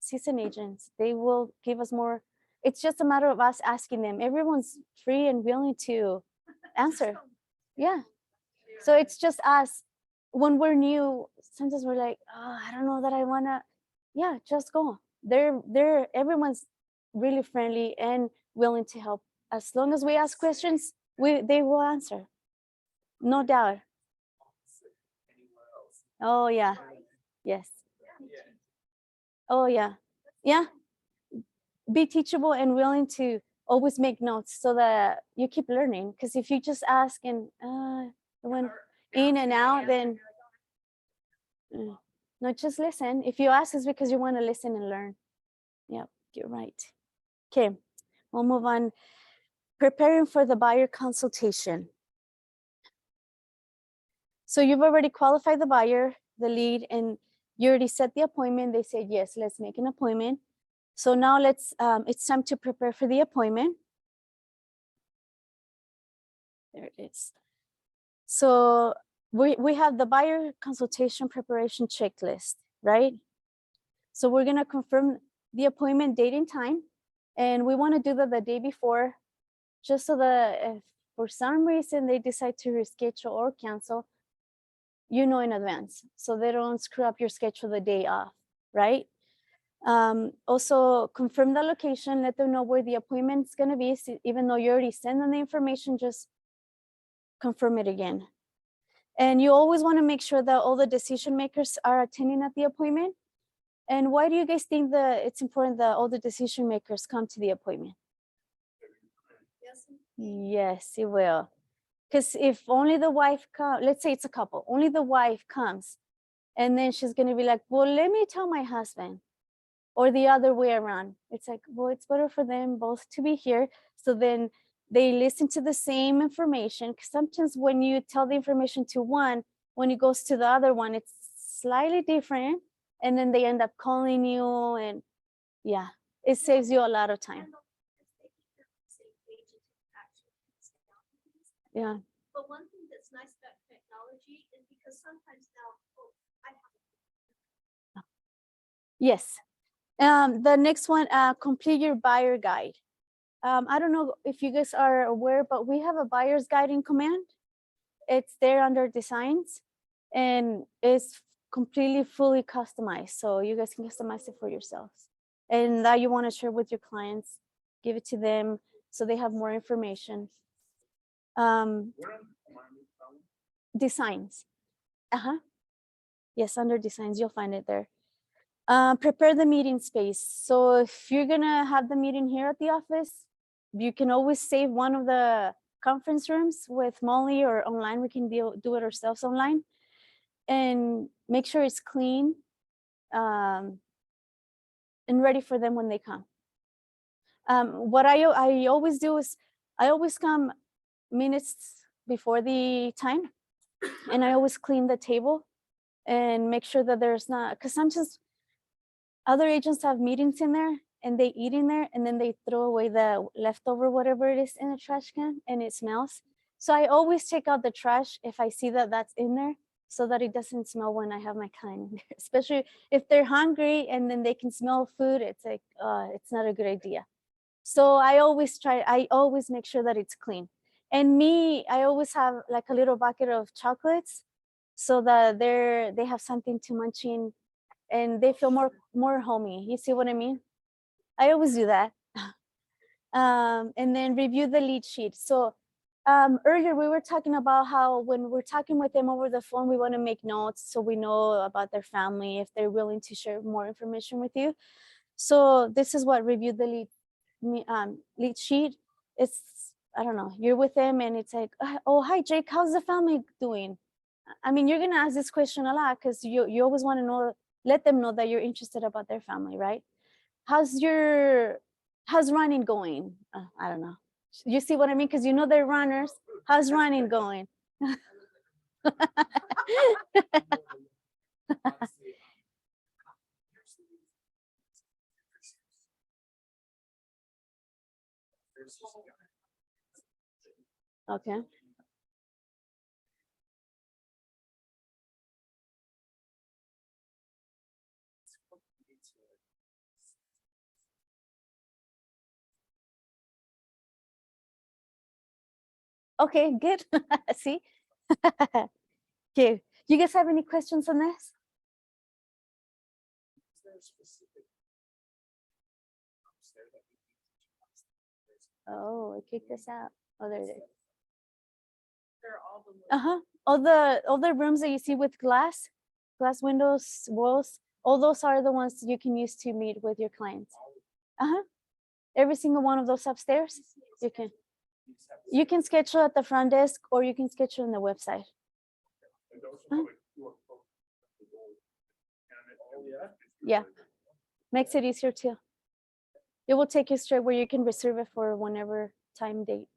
season agents. They will give us more. It's just a matter of us asking them. Everyone's free and willing to answer. Yeah. So it's just us. When we're new, sometimes we're like, oh, I don't know that I wanna. Yeah, just go. Everyone's really friendly and willing to help. As long as we ask questions, they will answer. No doubt. Anywhere else. Oh yeah. Yes. Yeah. Oh yeah. Yeah. Be teachable and willing to always make notes so that you keep learning. Because if you just ask and when in and out, then no, just listen. If you ask, it's because you want to listen and learn. Yeah, you're right. Okay, we'll move on. Preparing for the buyer consultation. So you've already qualified the buyer, the lead, and you already set the appointment. They said, yes, let's make an appointment. So now it's time to prepare for the appointment. There it is. So we have the buyer consultation preparation checklist, right? So we're gonna confirm the appointment date and time. And we wanna do that the day before, just so that if for some reason they decide to reschedule or cancel, you know in advance, so they don't screw up your schedule the day off, right? Also confirm the location, let them know where the appointment's gonna be, so even though you already sent them the information, just confirm it again. And you always wanna make sure that all the decision makers are attending at the appointment. And why do you guys think that it's important that all the decision makers come to the appointment? Yes, it will. Because if only the wife comes, let's say it's a couple, only the wife comes, and then she's gonna be like, well, let me tell my husband, or the other way around. It's like, well, it's better for them both to be here. So then they listen to the same information. Because sometimes when you tell the information to one, when it goes to the other one, it's slightly different. And then they end up calling you, and yeah, it saves you a lot of time. Yeah. But one thing that's nice about technology is because sometimes now, I have. Yes. The next one, complete your buyer guide. I don't know if you guys are aware, but we have a buyer's guide in command. It's there under designs, and it's completely fully customized. So you guys can customize it for yourselves. And that you want to share with your clients, give it to them so they have more information. Where on the phone? Designs. Yes, under designs, you'll find it there. Prepare the meeting space. So if you're gonna have the meeting here at the office, you can always save one of the conference rooms with Molly, or online. We can do it ourselves online, and make sure it's clean and ready for them when they come. What I always do is I always come minutes before the time, and I always clean the table and make sure that there's not, because sometimes other agents have meetings in there and they eat in there, and then they throw away the leftover whatever it is in the trash can, and it smells. So I always take out the trash if I see that that's in there, so that it doesn't smell when I have my client in there. Especially if they're hungry and then they can smell food, it's like it's not a good idea. So I always make sure that it's clean. And me, I always have like a little bucket of chocolates, so that they have something to munch in, and they feel more homey. You see what I mean? I always do that. And then review the lead sheet. So earlier we were talking about how when we're talking with them over the phone, we want to make notes so we know about their family, if they're willing to share more information with you. So this is what review the lead sheet. It's, I don't know, you're with them and it's like, oh, hi Jake, how's the family doing? I mean, you're gonna ask this question a lot because you always want to know, let them know that you're interested about their family, right? How's running going? I don't know. You see what I mean? Because you know they're runners. How's running going? Okay. Okay, good. See? Okay. You guys have any questions on this? Oh, it kicked us out. Oh, there it is. They're all the. Uh-huh. All the rooms that you see with glass windows, walls, all those are the ones you can use to meet with your clients. Uh-huh. Every single one of those upstairs, you can schedule at the front desk or you can schedule on the website. Yeah, makes it easier too. It will take you straight where you can reserve it for whenever time date.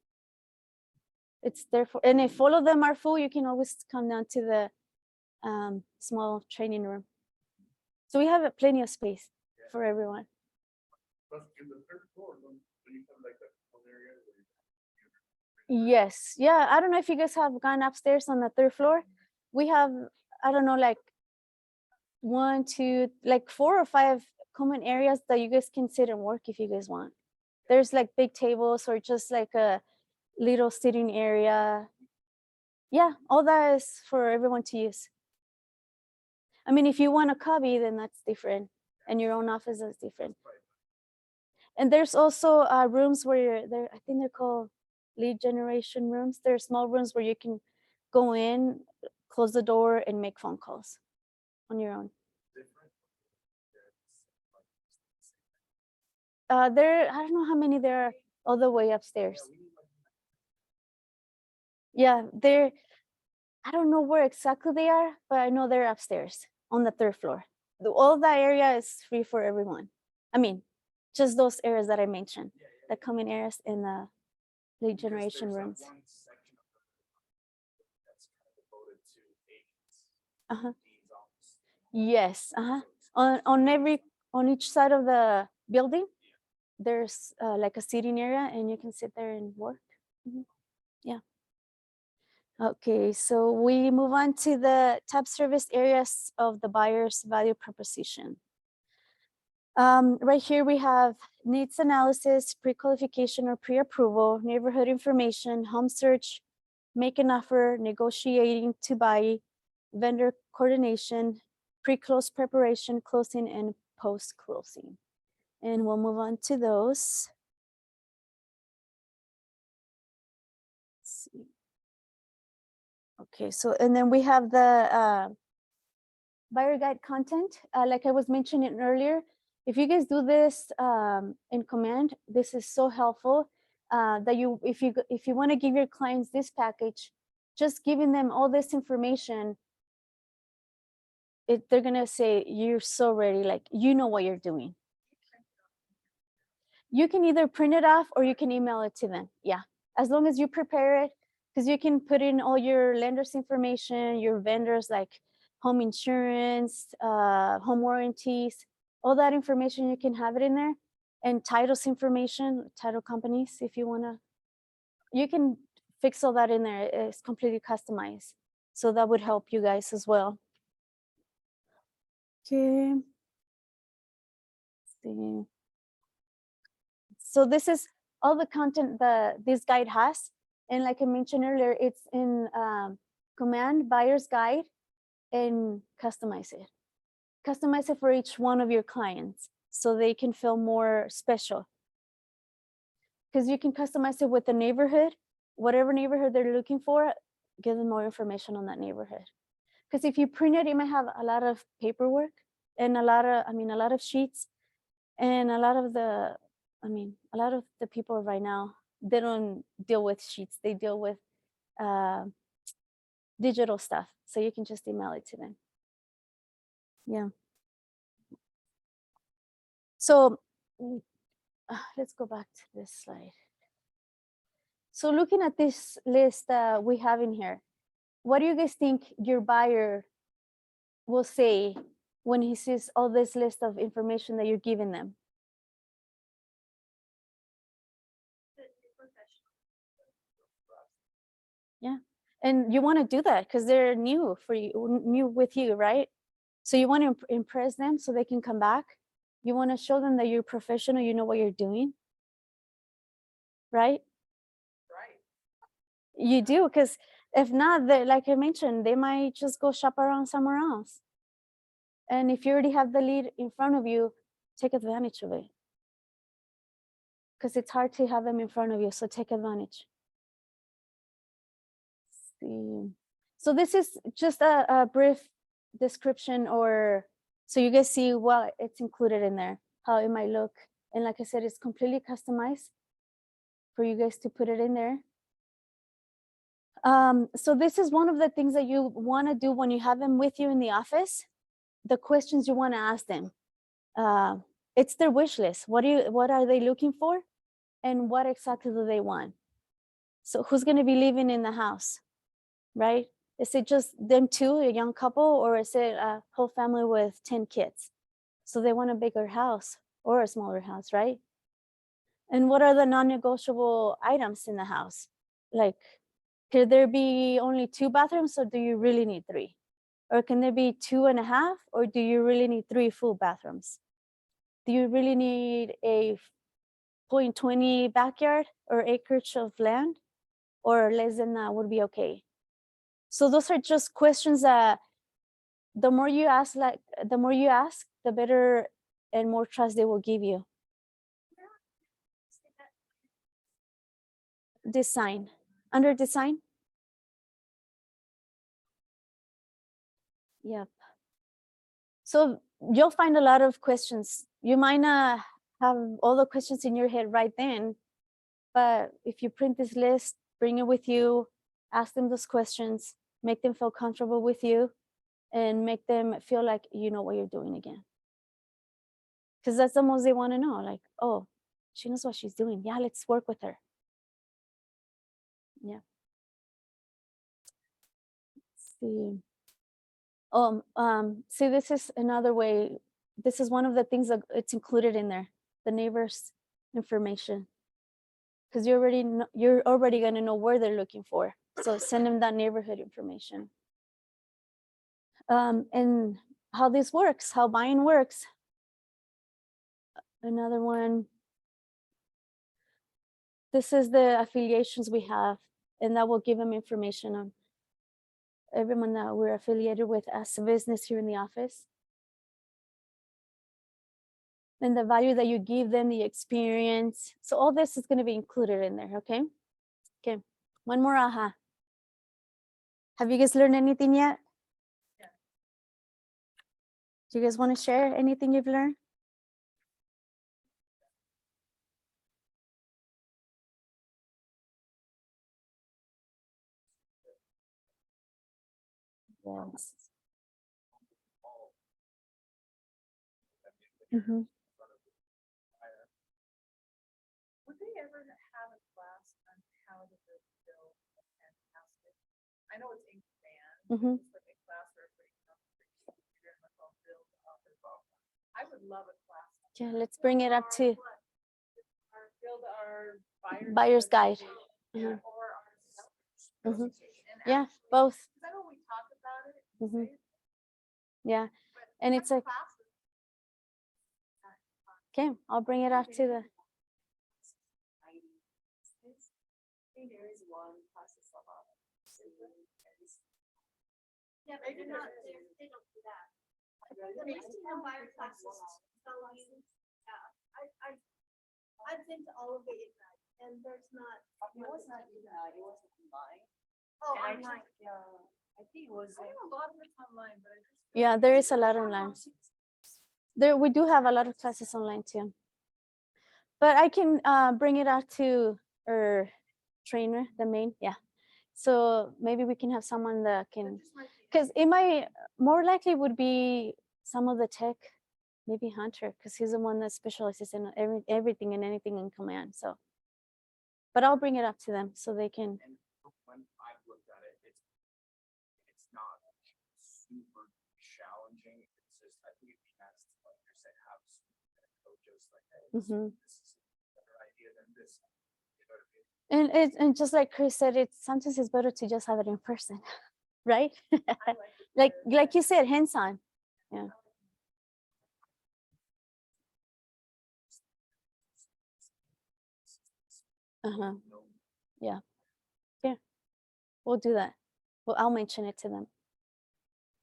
It's there for, and if all of them are full, you can always come down to the small training room. So we have plenty of space for everyone. Yes, yeah, I don't know if you guys have gone upstairs on the third floor. We have, I don't know, like 1, 2, like 4 or 5 common areas that you guys can sit and work if you guys want. There's like big tables or just like a little sitting area. Yeah, all that is for everyone to use. I mean, if you want a cubby, then that's different, and your own office is different. And there's also rooms where I think they're called lead generation rooms. They're small rooms where you can go in, close the door, and make phone calls on your own. I don't know how many there are all the way upstairs. Yeah, I don't know where exactly they are, but I know they're upstairs on the third floor. All that area is free for everyone. I mean, just those areas that I mentioned, the common areas in the lead generation rooms. Uh-huh. Yes. Uh-huh. On each side of the building, there's like a seating area, and you can sit there and work. Mhm. Yeah. Okay, so we move on to the top service areas of the buyer's value proposition. Right here we have needs analysis, pre-qualification or pre-approval, neighborhood information, home search, make an offer, negotiating to buy, vendor coordination, pre-close preparation, closing, and post-closing. And we'll move on to those. Let's see. Okay, so, and then we have the buyer guide content. Like I was mentioning earlier, if you guys do this in command, this is so helpful that if you want to give your clients this package, just giving them all this information, they're gonna say you're so ready, like you know what you're doing. You can either print it off or you can email it to them. Yeah, as long as you prepare it, because you can put in all your lenders information, your vendors like home insurance, home warranties, all that information, you can have it in there. And titles information, title companies, if you wanna, you can fix all that in there. It's completely customized. So that would help you guys as well. Okay. Let's see. So this is all the content that this guide has. And like I mentioned earlier, it's in command, buyer's guide, and customize it. Customize it for each one of your clients so they can feel more special. Because you can customize it with the neighborhood, whatever neighborhood they're looking for, give them more information on that neighborhood. Because if you print it, you might have a lot of paperwork and a lot of sheets, and a lot of the people right now, they don't deal with sheets, they deal with digital stuff. So you can just email it to them. Yeah. So let's go back to this slide. So looking at this list we have in here, what do you guys think your buyer will say when he sees all this list of information that you're giving them? Yeah, and you want to do that because they're new for you, new with you, right? So you want to impress them so they can come back. You want to show them that you're professional, you know what you're doing, right? Right. You do, because if not, like I mentioned, they might just go shop around somewhere else. And if you already have the lead in front of you, take advantage of it. Because it's hard to have them in front of you, so take advantage. See. So this is just a brief description, or so you guys see what it's included in there, how it might look. And like I said, it's completely customized for you guys to put it in there. So this is one of the things that you want to do when you have them with you in the office. The questions you want to ask them. It's their wish list. What are they looking for? And what exactly do they want? So who's going to be living in the house, right? Is it just them two, a young couple, or is it a whole family with 10 kids? So they want a bigger house or a smaller house, right? And what are the non-negotiable items in the house? Like, could there be only 2 bathrooms, or do you really need 3? Or can there be 2.5, or do you really need 3 full bathrooms? Do you really need a 0.20 backyard or acreage of land, or less than that would be okay? So those are just questions that the more you ask, the better and more trust they will give you. Design, under design. Yep. So you'll find a lot of questions. You might not have all the questions in your head right then, but if you print this list, bring it with you, ask them those questions, make them feel comfortable with you, and make them feel like you know what you're doing again. Because that's the most they want to know. Like, oh, she knows what she's doing. Yeah, let's work with her. Yeah. Let's see. See, this is another way. This is one of the things that it's included in there, the neighbors' information. Because you're already going to know where they're looking for. So send them that neighborhood information. And how this works, how buying works. Another one. This is the affiliations we have, and that will give them information on everyone that we're affiliated with as a business here in the office. And the value that you give them, the experience. So all this is going to be included in there, okay? Okay, one more aha. Have you guys learned anything yet? Yeah. Do you guys want to share anything you've learned? Yes. Mm-hmm. Would they ever have a class on how to build a fantastic? I know it's in command. Mm-hmm. It's like a class where everybody comes to figure out how to build up. I would love a class. Yeah, let's bring it up to Build our buyer's guide. Yeah, Mhm. or our Mhm. and Yeah, actually- both. 'cause I know we talked about it. Mhm. say it, Yeah, but and it's have a classes. okay. I'll bring it up to the. I think there is one process about Yeah, but they're not, they don't do that. They used to have buyer classes, so I've been to all of the Ignite, and there's not. It was not Ignite, it was online. Oh, And I online. took, I think it was. I know a lot of it's online, but I just. Yeah, there is a lot online. There we do have a lot of classes online too. But I can bring it out to our trainer, the main, yeah. So maybe we can have someone that can, because it might more likely would be some of the tech, maybe Hunter, because he's the one that specializes in everything and anything in command. So, but I'll bring it up to them so they can. And when I've looked at it, it's not super challenging. It's just, I think it'd be nice to, like you said, have some coaches like, hey, this is a better idea than this. You know what I mean? And just like Chris said, sometimes it's better to just have it in person, right? like you said, hands on. Yeah. Uh-huh. Yeah. Yeah. We'll do that. Well, I'll mention it to them.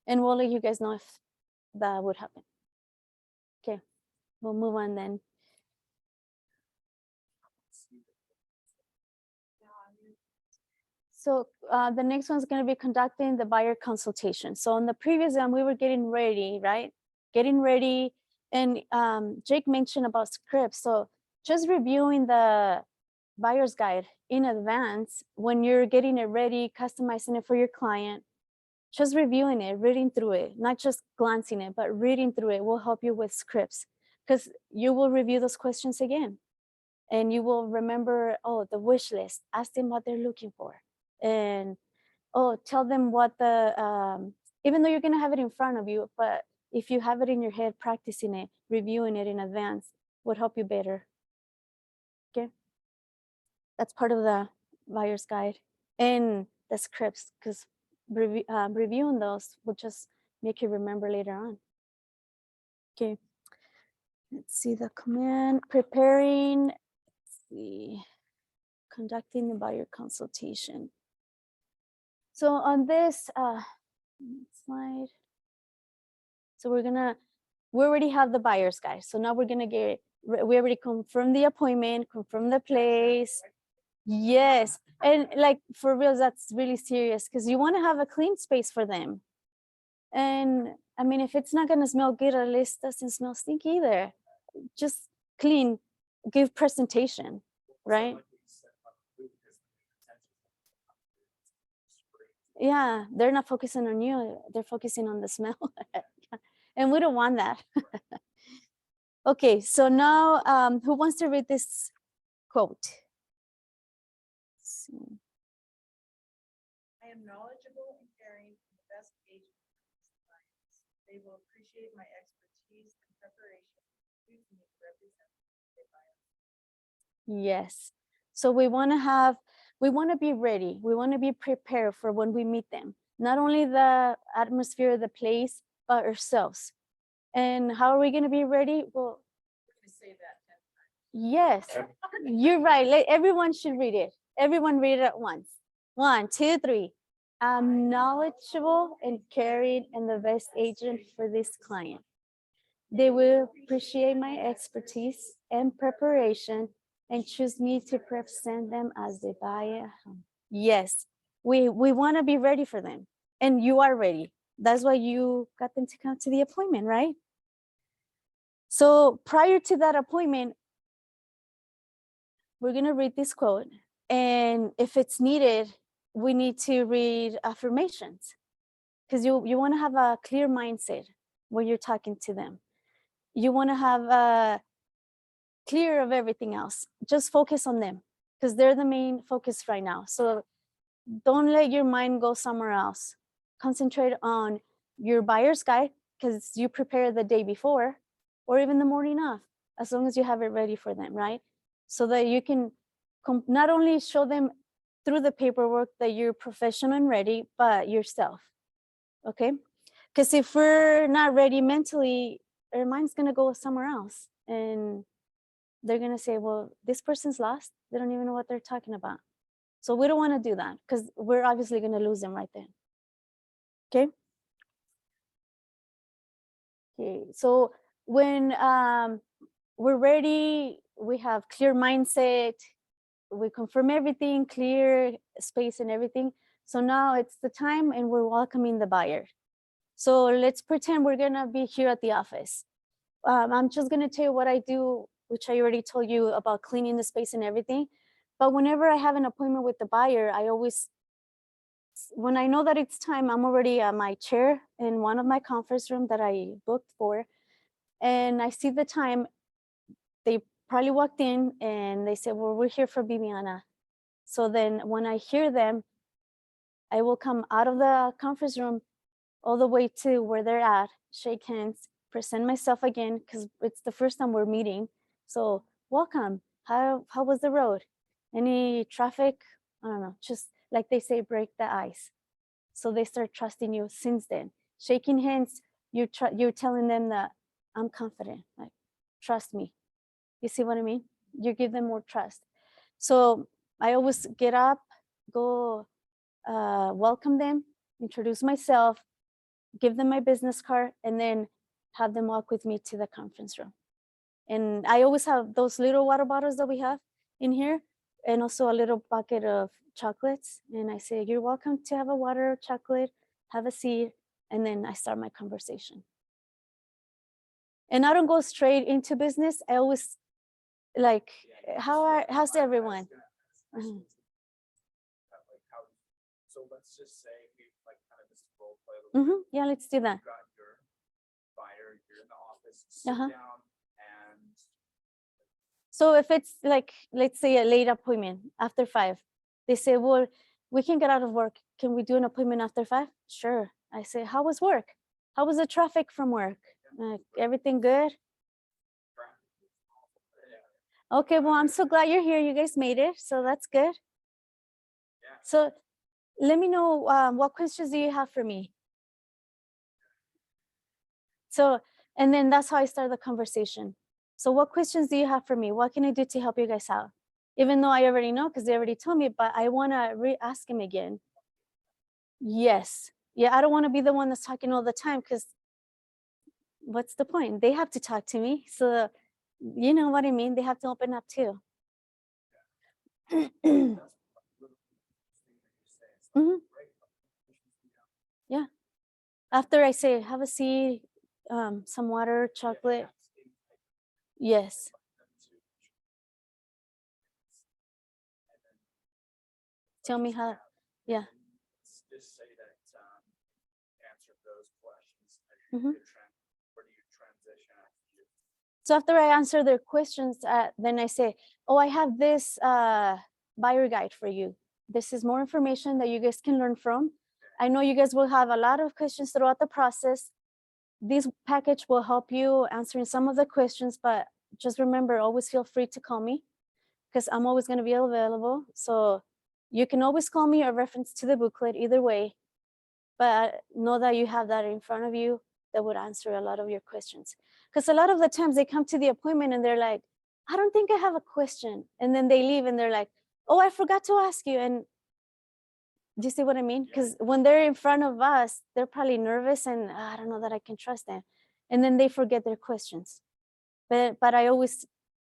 And we'll let you guys know if that would happen. Okay. We'll move on then. So the next one's going to be conducting the buyer consultation. So on the previous one, we were getting ready, right? Getting ready. And Jake mentioned about scripts. So just reviewing the buyer's guide in advance when you're getting it ready, customizing it for your client, just reviewing it, reading through it, not just glancing it, but reading through it will help you with scripts because you will review those questions again. And you will remember, oh, the wish list, ask them what they're looking for. And, oh, tell them what even though you're gonna have it in front of you, but if you have it in your head, practicing it, reviewing it in advance would help you better. Okay. That's part of the buyer's guide and the scripts because reviewing those will just make you remember later on. Okay. Let's see the command, preparing, let's see, conducting the buyer consultation. So on this slide, so we already have the buyer's guide. So now we're gonna we already confirmed the appointment, confirmed the place. Yes, and like for real, that's really serious because you want to have a clean space for them. And I mean, if it's not gonna smell good, at least doesn't smell stinky either. Just clean, give presentation, right? Yeah, they're not focusing on you, they're focusing on the smell. And we don't want that. Okay, so now who wants to read this quote? I am knowledgeable and caring and the best agent for these clients. They will appreciate my expertise and preparation to represent their buyers. Yes. So we want to be ready. We want to be prepared for when we meet them. Not only the atmosphere of the place, but ourselves. And how are we going to be ready? Well, We're going to say that 10 times. yes, you're right. Everyone should read it. Everyone read it at once. 1, 2, 3. I'm knowledgeable and caring and the best agent for this client. They will appreciate my expertise and preparation and choose me to represent them as they buy a home. Yes, we want to be ready for them. And you are ready. That's why you got them to come to the appointment, right? So prior to that appointment, we're going to read this quote. And if it's needed, we need to read affirmations because you want to have a clear mindset when you're talking to them. You want to have a clear of everything else. Just focus on them because they're the main focus right now. So don't let your mind go somewhere else. Concentrate on your buyer's guide because you prepare the day before or even the morning of, as long as you have it ready for them, right? So that you can not only show them through the paperwork that you're professional and ready, but yourself, okay? Because if we're not ready mentally, our mind's gonna go somewhere else and they're gonna say, well, this person's lost. They don't even know what they're talking about. So we don't wanna do that because we're obviously gonna lose them right then, okay? Okay, so when we're ready, we have clear mindset, we confirm everything, clear space and everything. So now it's the time and we're welcoming the buyer. So let's pretend we're gonna be here at the office. I'm just gonna tell you what I do, which I already told you about cleaning the space and everything. But whenever I have an appointment with the buyer, I always when I know that it's time, I'm already at my chair in one of my conference room that I booked for, and I see the time. They probably walked in and they said, well, we're here for Bibiana. So then when I hear them, I will come out of the conference room all the way to where they're at, shake hands, present myself again, because it's the first time we're meeting. So welcome. How was the road? Any traffic? I don't know, just like they say, break the ice. So they start trusting you since then. Shaking hands, you're telling them that I'm confident, like, trust me. You see what I mean? You give them more trust. So I always get up, go welcome them, introduce myself, give them my business card, and then have them walk with me to the conference room. And I always have those little water bottles that we have in here, and also a little bucket of chocolates. And I say, you're welcome to have a water, chocolate, have a seat, and then I start my conversation. And I don't go straight into business. I always like, how's everyone? Mhm. So let's just say we like kind of just role play a little bit. Yeah, let's do that. You've got your buyer, you're in the office, sit Uh-huh. down and So if it's like, let's say a late appointment after 5, they say, well, we can get out of work. Can we do an appointment after 5? Sure. I say, how was work? How was the traffic from work? Everything good? Okay, well, I'm so glad you're here. You guys made it, so that's good. So let me know what questions do you have for me? So, and then that's how I start the conversation. So what questions do you have for me? What can I do to help you guys out? Even though I already know, because they already told me, but I want to re-ask him again. Yes. Yeah, I don't want to be the one that's talking all the time, because what's the point? They have to talk to me. So you know what I mean? They have to open up too. Yeah. After I say, have a seat, some water, chocolate. Yes. Tell me how, yeah. just say that answer those questions. Mhm. Where do you transition after you? So after I answer their questions, then I say, oh, I have this buyer guide for you. This is more information that you guys can learn from. I know you guys will have a lot of questions throughout the process. This package will help you answering some of the questions, but just remember, always feel free to call me, because I'm always going to be available. So you can always call me or reference to the booklet, either way. But know that you have that in front of you that would answer a lot of your questions. Because a lot of the times they come to the appointment and they're like, I don't think I have a question. And then they leave and they're like, oh, I forgot to ask you. And do you see what I mean? Because when they're in front of us, they're probably nervous and I don't know that I can trust them. And then they forget their questions. But I always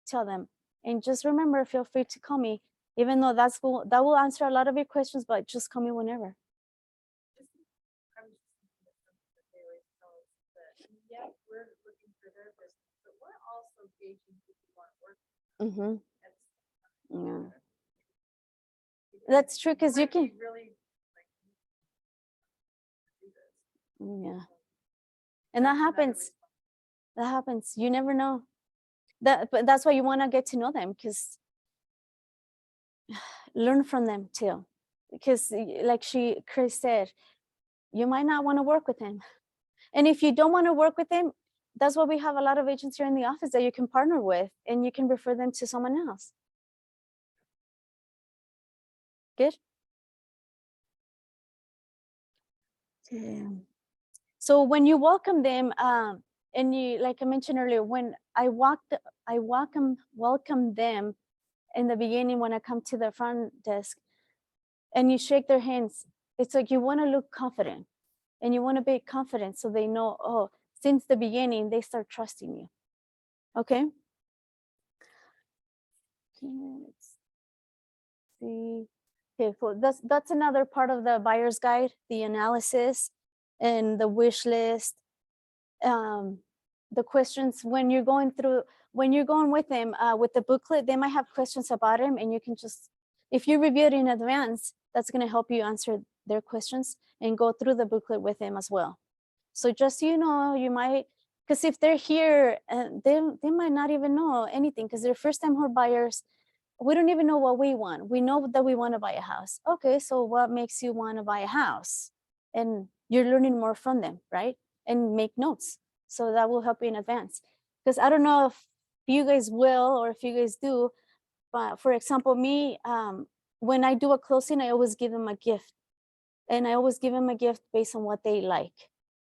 tell them, and just remember, feel free to call me, even though that will answer a lot of your questions, but just call me whenever. Yeah, we're looking for their business, but we're also gauging who we want to work Mm-hmm. with. Yeah. That's true, because you can. Really like do this. Yeah. And that happens. That happens. You never know. But that's why you want to get to know them, because learn from them too. Because like Chris said, you might not want to work with him. And if you don't want to work with them, that's why we have a lot of agents here in the office that you can partner with, and you can refer them to someone else. Good. So when you welcome them, and you, like I mentioned earlier, when I welcome them in the beginning when I come to the front desk, and you shake their hands, it's like you want to look confident, and you want to be confident so they know, oh, since the beginning they start trusting you. Okay. Let's see. Okay, so that's another part of the buyer's guide, the analysis and the wish list. The questions when you're going with them with the booklet, they might have questions about him, and you can just, if you review it in advance, that's going to help you answer their questions and go through the booklet with them as well. So just so you know, you might, because if they're here, they might not even know anything because they're first time home buyers. We don't even know what we want. We know that we want to buy a house. Okay, so what makes you want to buy a house? And you're learning more from them, right? And make notes. So that will help you in advance. Because I don't know if you guys will or if you guys do, but for example, me, when I do a closing, I always give them a gift. And I always give them a gift based on what they like.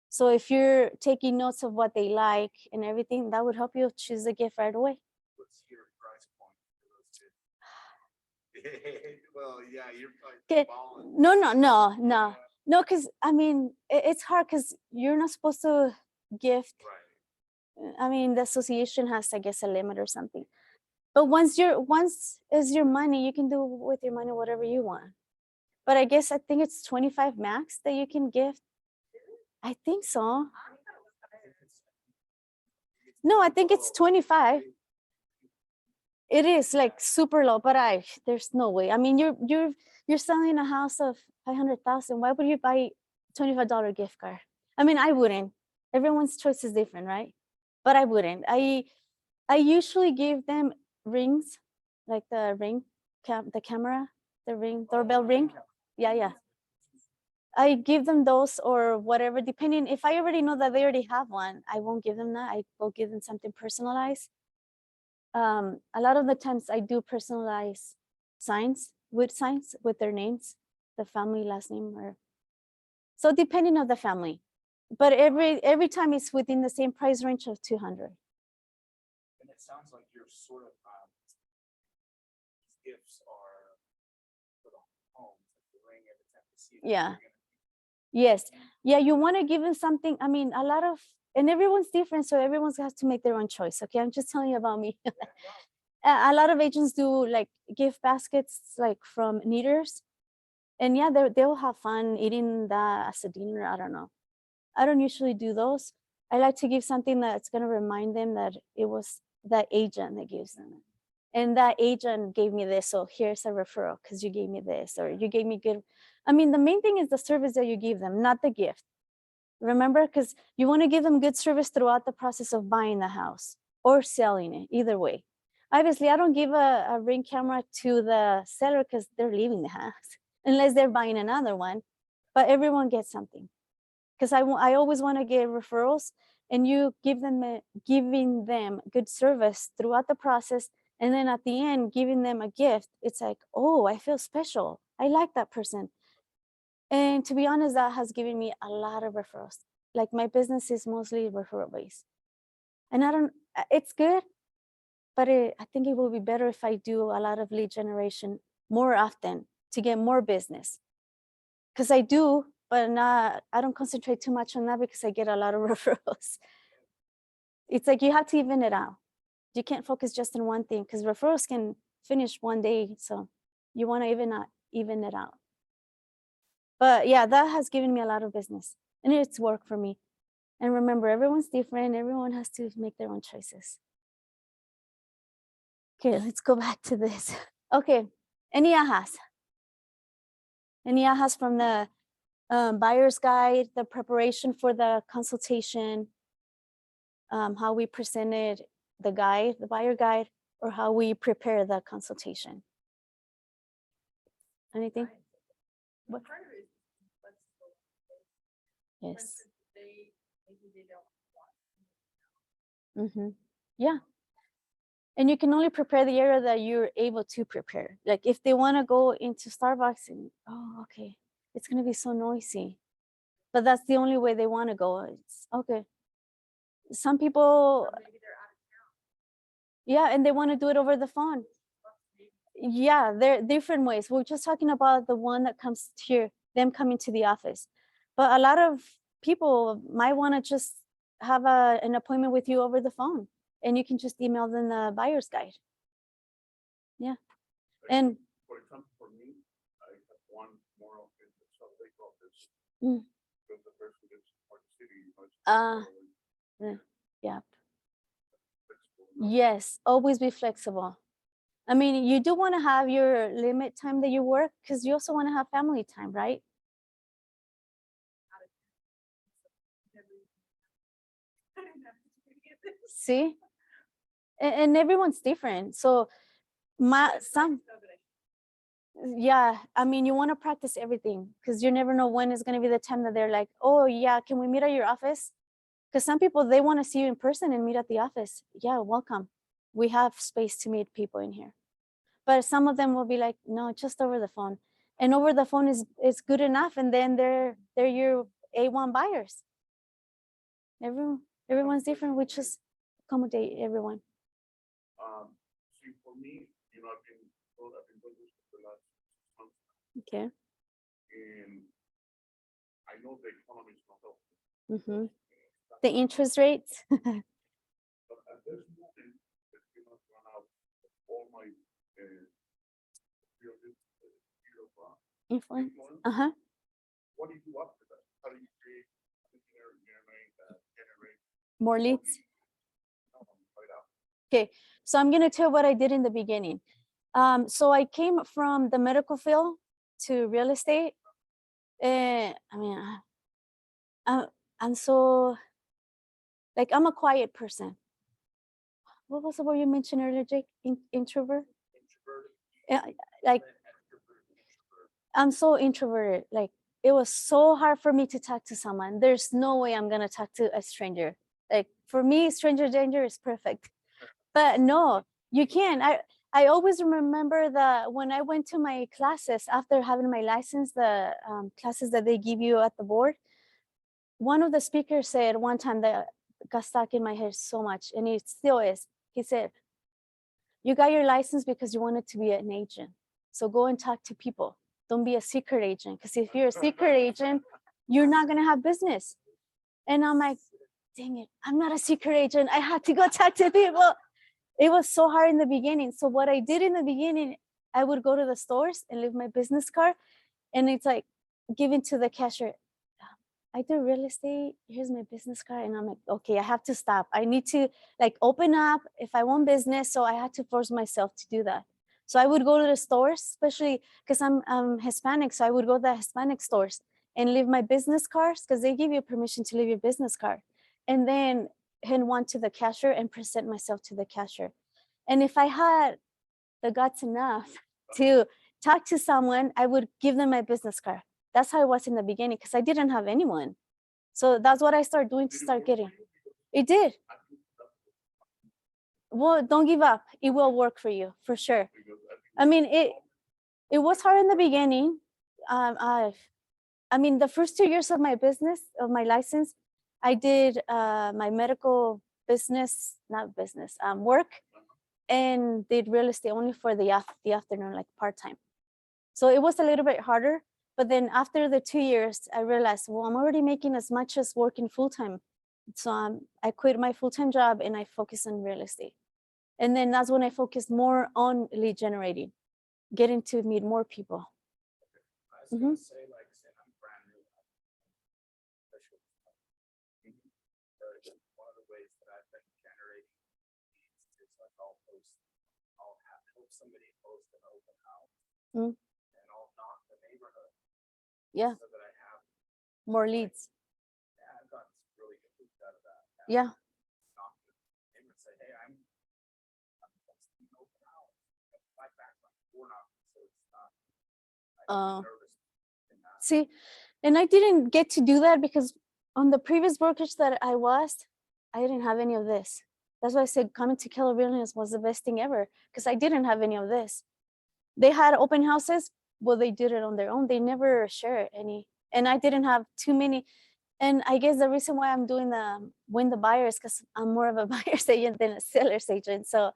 So if you're taking notes of what they like and everything, that would help you choose a gift right away. What's your price point for those two? Well, yeah, you're Okay. probably balling. No, because I mean, it's hard because you're not supposed to gift. Right. I mean, the association has, I guess, a limit or something. But once is your money, you can do with your money whatever you want. But I guess I think it's 25 max that you can gift. I think so. No, I think it's 25. It is like super low, but there's no way. I mean, you're selling a house of 500,000. Why would you buy $25 gift card? I mean, I wouldn't. Everyone's choice is different, right? But I wouldn't. I usually give them rings, like the ring, the camera, the ring, doorbell ring. Yeah. I give them those or whatever, depending. If I already know that they already have one, I won't give them that. I will give them something personalized. A lot of the times I do personalize signs with their names, the family last name, or so depending on the family. But every time it's within the same price range of 200. And it sounds like you're sort of, these gifts are for the home, like the ring every time you see it. Yeah. you're gonna- Yes. Yeah, you want to give them something. I mean, and everyone's different, so everyone has to make their own choice. Okay, I'm just telling you about me. A lot of agents do like gift baskets, like from knitters, and yeah, they'll have fun eating that as a dinner. I don't know. I don't usually do those. I like to give something that's gonna remind them that it was that agent that gives them it. And that agent gave me this, so here's a referral because you gave me this, or you gave me good. I mean, the main thing is the service that you give them, not the gift. Remember, because you want to give them good service throughout the process of buying the house or selling it, either way. Obviously, I don't give a ring camera to the seller because they're leaving the house, unless they're buying another one, but everyone gets something. Because I always want to get referrals, and you giving them good service throughout the process, and then at the end, giving them a gift. It's like, oh, I feel special. I like that person. And to be honest, that has given me a lot of referrals. Like my business is mostly referral based. And it's good, but I think it will be better if I do a lot of lead generation more often to get more business. Because I do, but I don't concentrate too much on that because I get a lot of referrals. It's like you have to even it out. You can't focus just on one thing because referrals can finish one day. So you want to even it out. But yeah, that has given me a lot of business and it's worked for me. And remember, everyone's different. Everyone has to make their own choices. Okay, let's go back to this. Okay, any ahas? Any ahas from the buyer's guide, the preparation for the consultation, how we presented the guide, the buyer guide, or how we prepare the consultation? Anything? What? Part of it is flexible. For Yes. instance, maybe they don't want. Mm-hmm. Yeah. And you can only prepare the area that you're able to prepare. Like if they want to go into Starbucks and, oh, okay, it's going to be so noisy. But that's the only way they want to go. It's okay. Some people, Or maybe they're out of town. yeah, and they want to do it over the phone. Yeah, there are different ways. We're just talking about the one that comes here, them coming to the office. But a lot of people might want to just have an appointment with you over the phone, and you can just email them the buyer's guide. Yeah. And For example, for me, I have one more in the Salt Lake office. Mm. Because the person lives in Park City. yeah. Flexible. Yes, always be flexible. I mean, you do want to have your limit time that you work because you also want to have family time, right? See, and everyone's different. So yeah, I mean, you want to practice everything because you never know when is going to be the time that they're like, oh yeah, can we meet at your office? Because some people, they want to see you in person and meet at the office. Yeah, welcome. We have space to meet people in here. But some of them will be like, no, just over the phone. And over the phone is good enough. And then they're your A1 buyers. Everyone's different. We just accommodate everyone. See, for me, I've been doing this for the last 6 months, Okay. and I know the economy is not helping. Mm-hmm. The interest rates. But at this moment, it's gonna run out of all my field of Influence. influence. What do you do after that? How do you generate More leads. right out? Okay, so I'm gonna tell what I did in the beginning. So I came from the medical field to real estate. I mean, I'm so, like, I'm a quiet person. What was the word you mentioned earlier, Jake? Introvert? Yeah, like, I'm so introverted. Like, it was so hard for me to talk to someone. There's no way I'm gonna talk to a stranger. Like, for me, stranger danger is perfect. But no, you can't. I always remember that when I went to my classes after having my license, the classes that they give you at the board, one of the speakers said one time that got stuck in my head so much, and it still is. He said, you got your license because you wanted to be an agent. So go and talk to people. Don't be a secret agent. Because if you're a secret agent, you're not going to have business. And I'm like, dang it, I'm not a secret agent. I had to go talk to people. It was so hard in the beginning. So what I did in the beginning, I would go to the stores and leave my business card. And it's like giving to the cashier, I do real estate. Here's my business card. And I'm like, okay, I have to stop. I need to like open up if I want business. So I had to force myself to do that. So I would go to the stores, especially because I'm Hispanic. So I would go to the Hispanic stores and leave my business cards because they give you permission to leave your business card. And then hand one to the cashier and present myself to the cashier. And if I had the guts enough to talk to someone, I would give them my business card. That's how it was in the beginning because I didn't have anyone. So that's what I started doing to start getting. It did. Well, don't give up. It will work for you for sure. I mean, it was hard in the beginning. I mean, the first 2 years of my business, of my license, I did my medical business, not business, work, and did real estate only for the afternoon, like part-time. So it was a little bit harder. But then after the 2 years, I realized, well, I'm already making as much as working full-time. So I quit my full-time job and I focused on real estate. And then that's when I focused more on lead generating, getting to meet more people. I was gonna say, like, say I'm brand new. One of the ways that I've been generating leads is like I'll help somebody post an open house, and I'll knock the neighborhood. Yeah. So that I have More leads. Yeah, I've gotten some really good leads out of that. Yeah. Knock the neighbor and say, hey, I'm posting an open house. My background, we're not, so it's not. I'm nervous. See, and I didn't get to do that because on the previous brokerage that I didn't have any of this. That's why I said coming to Keller Williams was the best thing ever because I didn't have any of this. They had open houses. Well, they did it on their own. They never share any. And I didn't have too many. And I guess the reason why I'm doing the win the buyers because I'm more of a buyer's agent than a seller's agent. So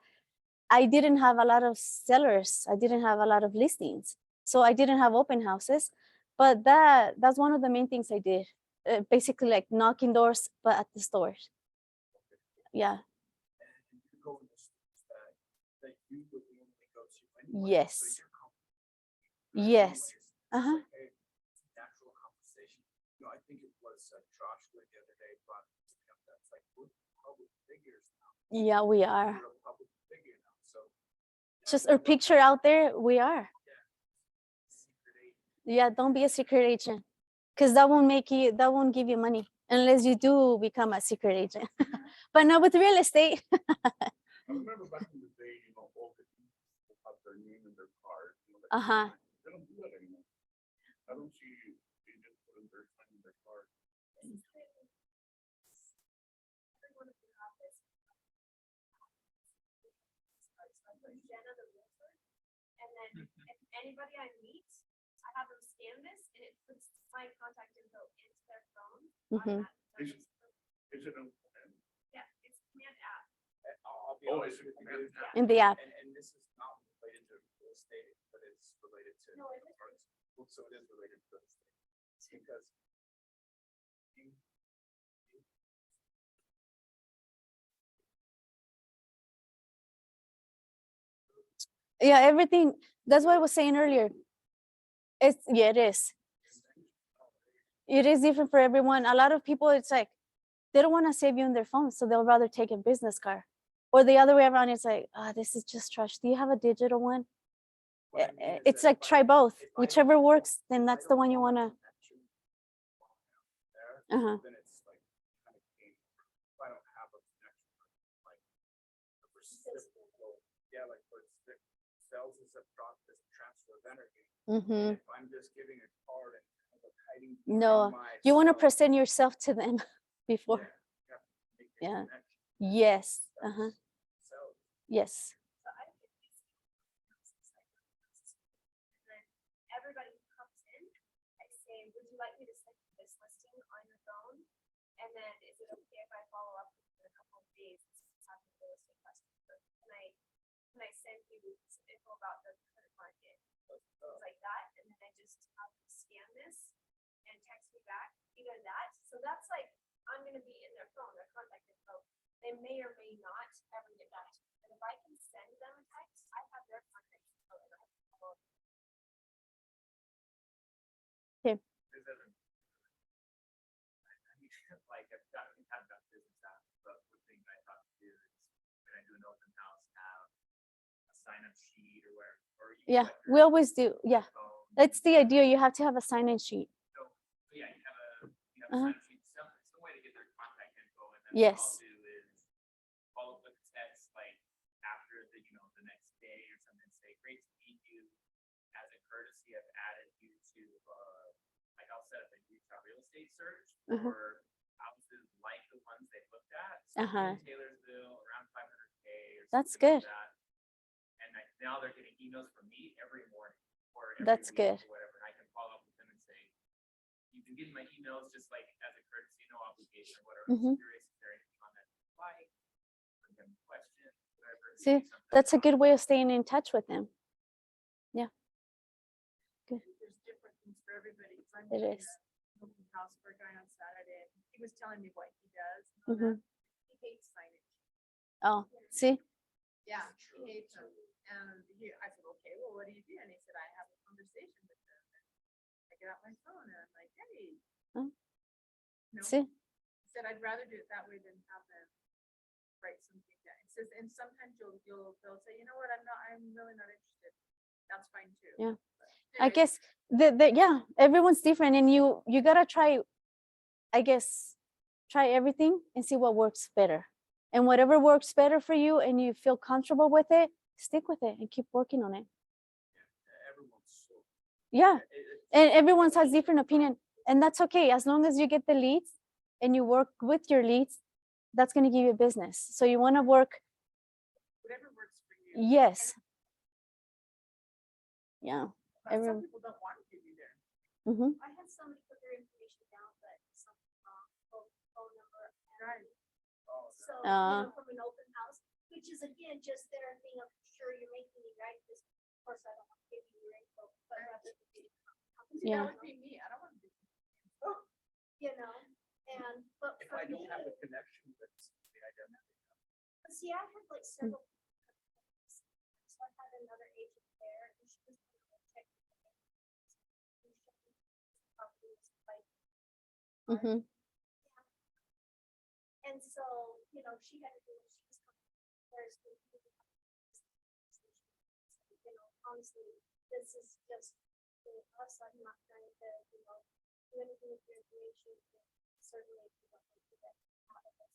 I didn't have a lot of sellers. I didn't have a lot of listings. So I didn't have open houses. But that's one of the main things I did. Basically like knocking doors, but at the stores. Yeah. And you go in the stores that you would normally go to anyway. Yes. So you're comfortable. Yes. Anyways, okay, natural conversation. I think it was Joshua the other day brought that's like we're public figures now. Yeah, we are. We're a public figure now. So Just our picture out there, we are. secret agent. Yeah, don't be a secret agent because that won't give you money unless you do become a secret agent. but not with real estate. I remember back in the day, all the people have their name in their card. Uh-huh. They don't do that anymore. I don't see they just put in their sign in their card. Everyone in the office. Jenna, the realtor. And then if anybody I meet, I have them scan this and it puts my contact info into their phone. Mhm. automatically. Is it a? Yeah, it's command app. I'll be Oh, honest is it with you. command app? In the app. And this is not related to real estate, but it's related to. No, it is. Well, so it is related to real estate. It's because. Yeah, everything. That's what I was saying earlier. It is. It is different for everyone. A lot of people, it's like they don't want to save you on their phone, so they'll rather take a business card. Or the other way around, it's like, this is just trash. Do you have a digital one? What I mean is It's that like if I try don't- both. if I don't- Whichever works, then if that's I the don't one you know want to. that connection there, Uh-huh. Then it's like kind of game. If I don't have a connection, like the reciprocal, yeah, like where it's the cells is a this transfer of energy. Mm-hmm. If I'm just giving a card and kind of hiding No, behind you want to myself, present yourself to them before. yeah, you have to make that Yeah. connection. Yes. Uh-huh. So Yes. So I get these and then everybody who comes in, I say, would you like me to send you this listing on your phone? And then is it okay if I follow up in a couple of days? Talking to the listing customer, can I send you some info about the current market, things like that, and then I just have them scan this and text me back, either that. So that's like I'm gonna be in their phone, their contact info. They may or may not ever get back to me. But if I can send them a text, I have their contact info. And I can follow up. Is it I mean, like I've got business apps, but one thing I thought to do is when I do an open house, have a sign up sheet or where, or you Yeah, collect we your always do. Yeah, phone. that's the idea. You have to have a sign-in sheet. So yeah, you have a Uh-huh. sign up sheet, some way to get their contact info, and then Yes. what I'll do is follow up with a text like after the next day or something, say great to meet you. As a courtesy, I've added you to like I'll set up a Utah real estate search Mhm. for houses like the ones they looked at. So Uh-huh. in Taylorsville, around 500K or That's something like good. that. And now they're getting emails from me every morning or every That's week good. or whatever. And I can follow up with them and say, you can get my emails just like as a courtesy, no obligation or whatever. Mhm. I'm curious if there anything on that you like, bring them questions, whatever. See, maybe something that's a about- good way of staying in touch with them. There's different things for everybody. 'Cause I'm It doing is. a open house for a guy on Saturday. And he was telling me what he does. and all Mhm. that. He hates signage. Oh, see? Yeah, he hates them. And I said, okay, well, what do you do? And he said, I have a conversation with them. And I get out my phone and I'm like, hey. Oh. No, See? he said, I'd rather do it that way than have them write something down. It says, and sometimes they'll say, you know what, I'm really not interested. That's fine too. Yeah. But I anyways, guess yeah, everyone's different, and you gotta try. I guess try everything and see what works better, and whatever works better for you, and you feel comfortable with it, stick with it and keep working on it. Everyone's so. Yeah, it- and everyone has different opinion, and that's okay as long as you get the leads and you work with your leads. That's gonna give you business. So you want to work. whatever works for you. Yes. Yeah. But some everyone- people don't want to give you their. Mm-hmm. I had somebody put their information down, but some phone number. Right. So, Uh. from an open house, which is again, just their thing of sure you're making me right, because of course I don't want to give you your info, but rather than be. See, Yeah. that would be me. I don't want to do. You know, but If for I don't me, have a connection with somebody, I don't have. see, I had like several. So I had another agent there, and she was gonna check. Property was like, Mm-hmm. and so, she had to do what she was coming. There's the. Honestly, this is just for us. I'm not trying to, do anything with your information. Certainly, if you want to do that out of it,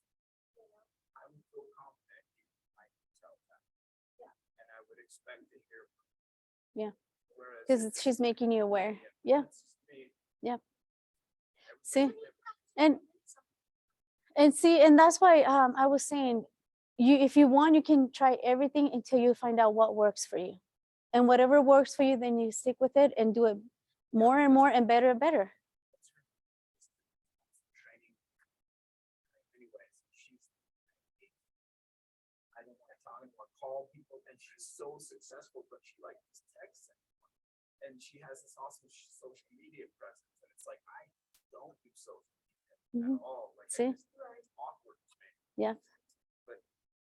expect to hear. Yeah. Whereas Because if she's making you aware. Yeah. it's just me, Yeah. everybody's See, different. and see, and that's why I was saying, if you want, you can try everything until you find out what works for you, and whatever works for you, then you stick with it and do it more and more and better and better. Training. Anyways, I don't want to talk anymore, call people, and she's so successful, but she like just texts everyone. And she has this awesome social media presence, and it's like, I don't do social media Mhm. at all. Like, See? it's awkward to me. Yeah. But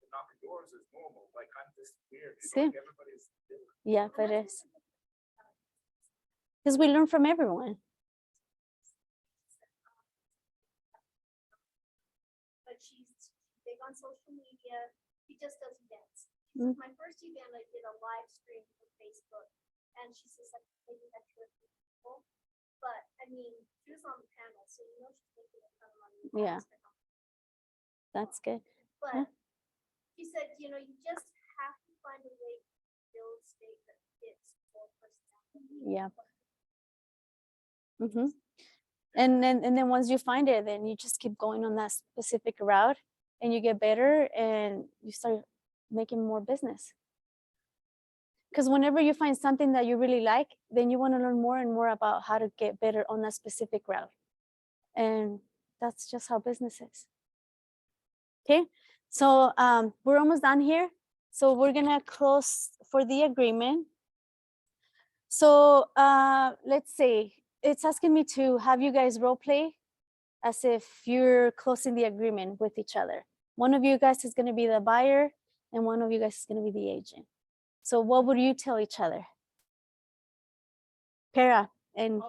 the knocking doors is normal. Like, I'm just weird. You know, See? like everybody's different. Yeah, it is. Because we learn from everyone. But she's big on social media. She just does events. Mm. My first event, I did a live stream for Facebook, and she says like maybe that's your people. But I mean, she was on the panel, so you know she's making a ton of money. Yeah. That's good. But she said, you know, you just have to find a way to build state that fits your personality. Yeah. Mm-hmm. And then once you find it, then you just keep going on that specific route, and you get better, and you start making more business. Because whenever you find something that you really like, then you want to learn more and more about how to get better on that specific route. And that's just how business is. Okay, so we're almost done here. So we're gonna close for the agreement. So let's say it's asking me to have you guys role play as if you're closing the agreement with each other. One of you guys is gonna be the buyer, and one of you guys is gonna be the agent. So what would you tell each other? Para and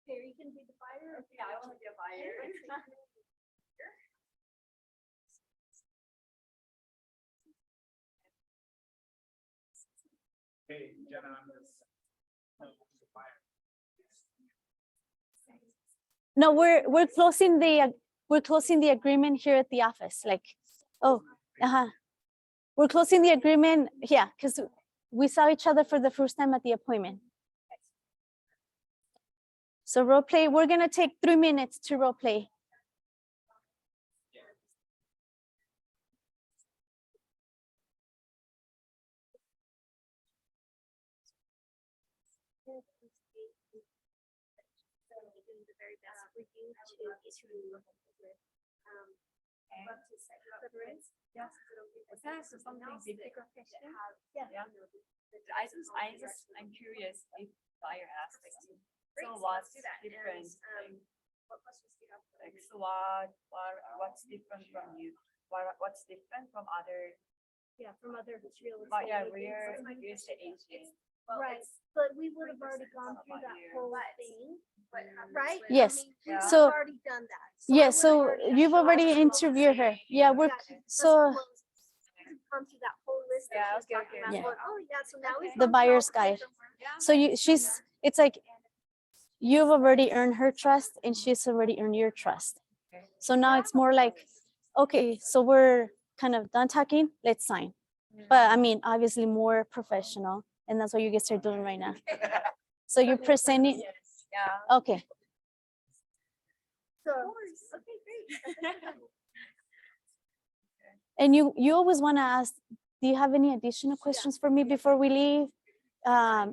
Here, you can be the buyer. Yeah, I want to be a buyer. Hey, Jenna, I'm just. no, we're closing the agreement here at the office. Like, oh, we're closing the agreement, yeah, because we saw each other for the first time at the appointment. So role play, we're gonna take 3 minutes to role play. Doing the very best for you to love to set you up for it. Yes. Is that something difficult question? Yeah. I'm curious if buyer aspect. Great, So so let's what's do that. different? And, what questions do you have? for Like, me? so what's different from you? What's different from other? Yeah, from other real estate. But yeah, agents. we're the agent. Well, right, but we would have already gone through that whole thing, right? I Yes. mean, we Yeah. would So- have already done that. Yeah, I so would've already you've asked already you all the interviewed her. Yeah, we're so Gone through that whole list that Yeah, she was okay, talking okay. about. Yeah. Going, oh, yeah, so now we've The gone through all buyer's the guide. paperwork. So it's like you've already earned her trust, and she's already earned your trust. So now it's more like, okay, so we're kind of done talking, let's sign. But I mean, obviously more professional, and that's what you guys are doing right now. So you're presenting, Yeah. okay. So, okay, great. And you always want to ask, do you have any additional questions for me before we leave?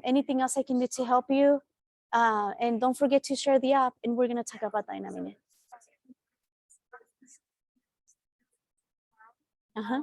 Anything else I can do to help you? And don't forget to share the app, and we're gonna talk about that in a minute. Uh-huh.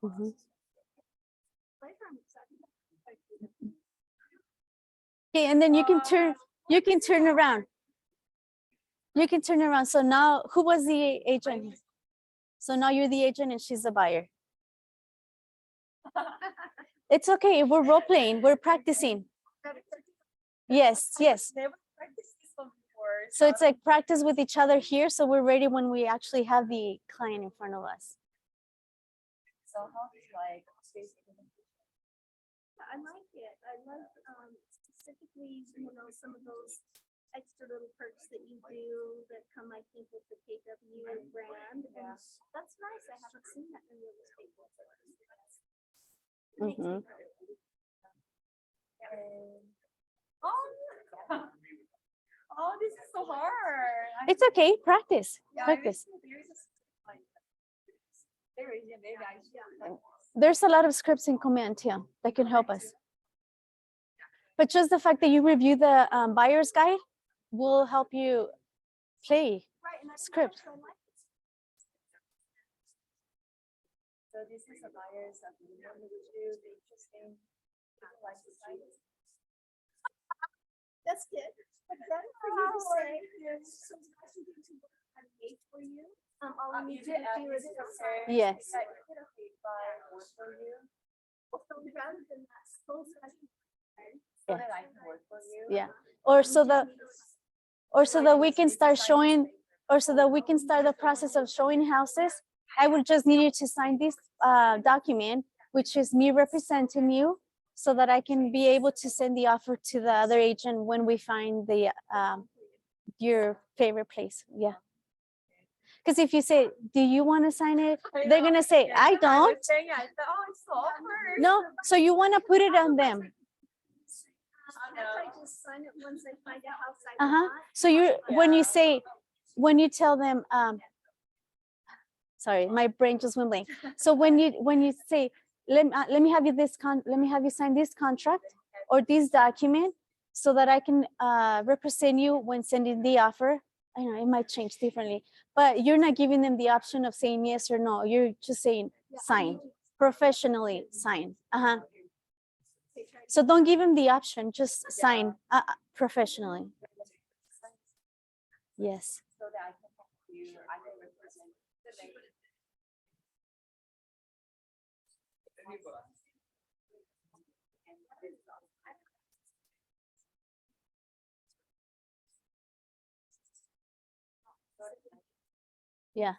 Mhm. Okay, and then you can turn around. You can turn around. So now, who was the agent? So now you're the agent and she's the buyer. It's okay. We're role playing. We're practicing. Yes, yes. Never practiced this one before. So it's like practice with each other here. So we're ready when we actually have the client in front of us. So how is like space? I like it. I love specifically, you know, some of those extra little perks that you do that come, I think, with the KW brand. And that's nice. I haven't seen that in real estate before. Mhm. Oh, this is so hard. It's okay. Practice. Yeah, Practice. There is a big idea. There's a lot of scripts in command here that can help us. But just the fact that you review the buyer's guide will help you play Right. And I think script. that's what I like. So this is a buyer's agreement. Would you be interesting? Like the site? That's good. But then for you to say, there's some special things you want to pay for you. All I need to do is sign. Yes. Like, you get a paid by work for you, So rather than that, so special. so that I can work for you. Yeah. Or so that we can start showing, or so that we can start the process of showing houses. I will just need you to sign this document, which is me representing you, so that I can be able to send the offer to the other agent when we find the your favorite place. Yeah. Because if you say, do you want to sign it? They're going to say, I don't. Saying, I thought, oh, it's so awkward. No. So you want to put it on them. I just sign it once I find a house I Uh-huh. want. So when you tell them, sorry, my brain just went blank. So when you say, let me have you sign this contract or this document so that I can represent you when sending the offer. I know it might change differently, but you're not giving them the option of saying yes or no. You're just saying sign, professionally sign. Uh-huh. So don't give them the option, just sign professionally. Yes. So that I can help you, I can represent the lady. Yeah.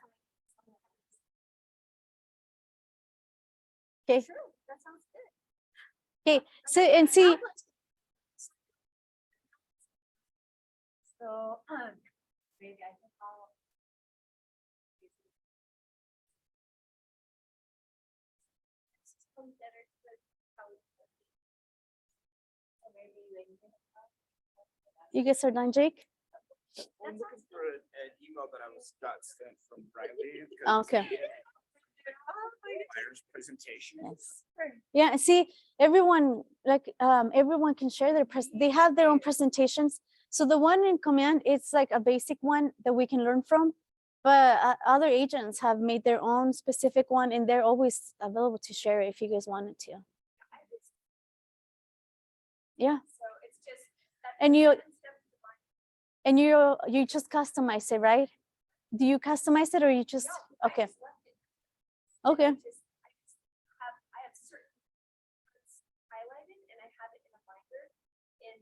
Okay. Sure, that sounds good. Okay. So and see. So maybe I can follow. So maybe when you You guys are done, Jake? I'm looking for an email that I got sent from Riley. Okay. Buyer's presentation. Yes. Yeah. See, everyone everyone can share their they have their own presentations. So the one in command, it's like a basic one that we can learn from. But other agents have made their own specific one, and they're always available to share it if you guys wanted to. Yeah. So it's just. And you just customize it, right? Do you customize it or you just okay? Okay. I have certain parts highlighted and I have it in a binder in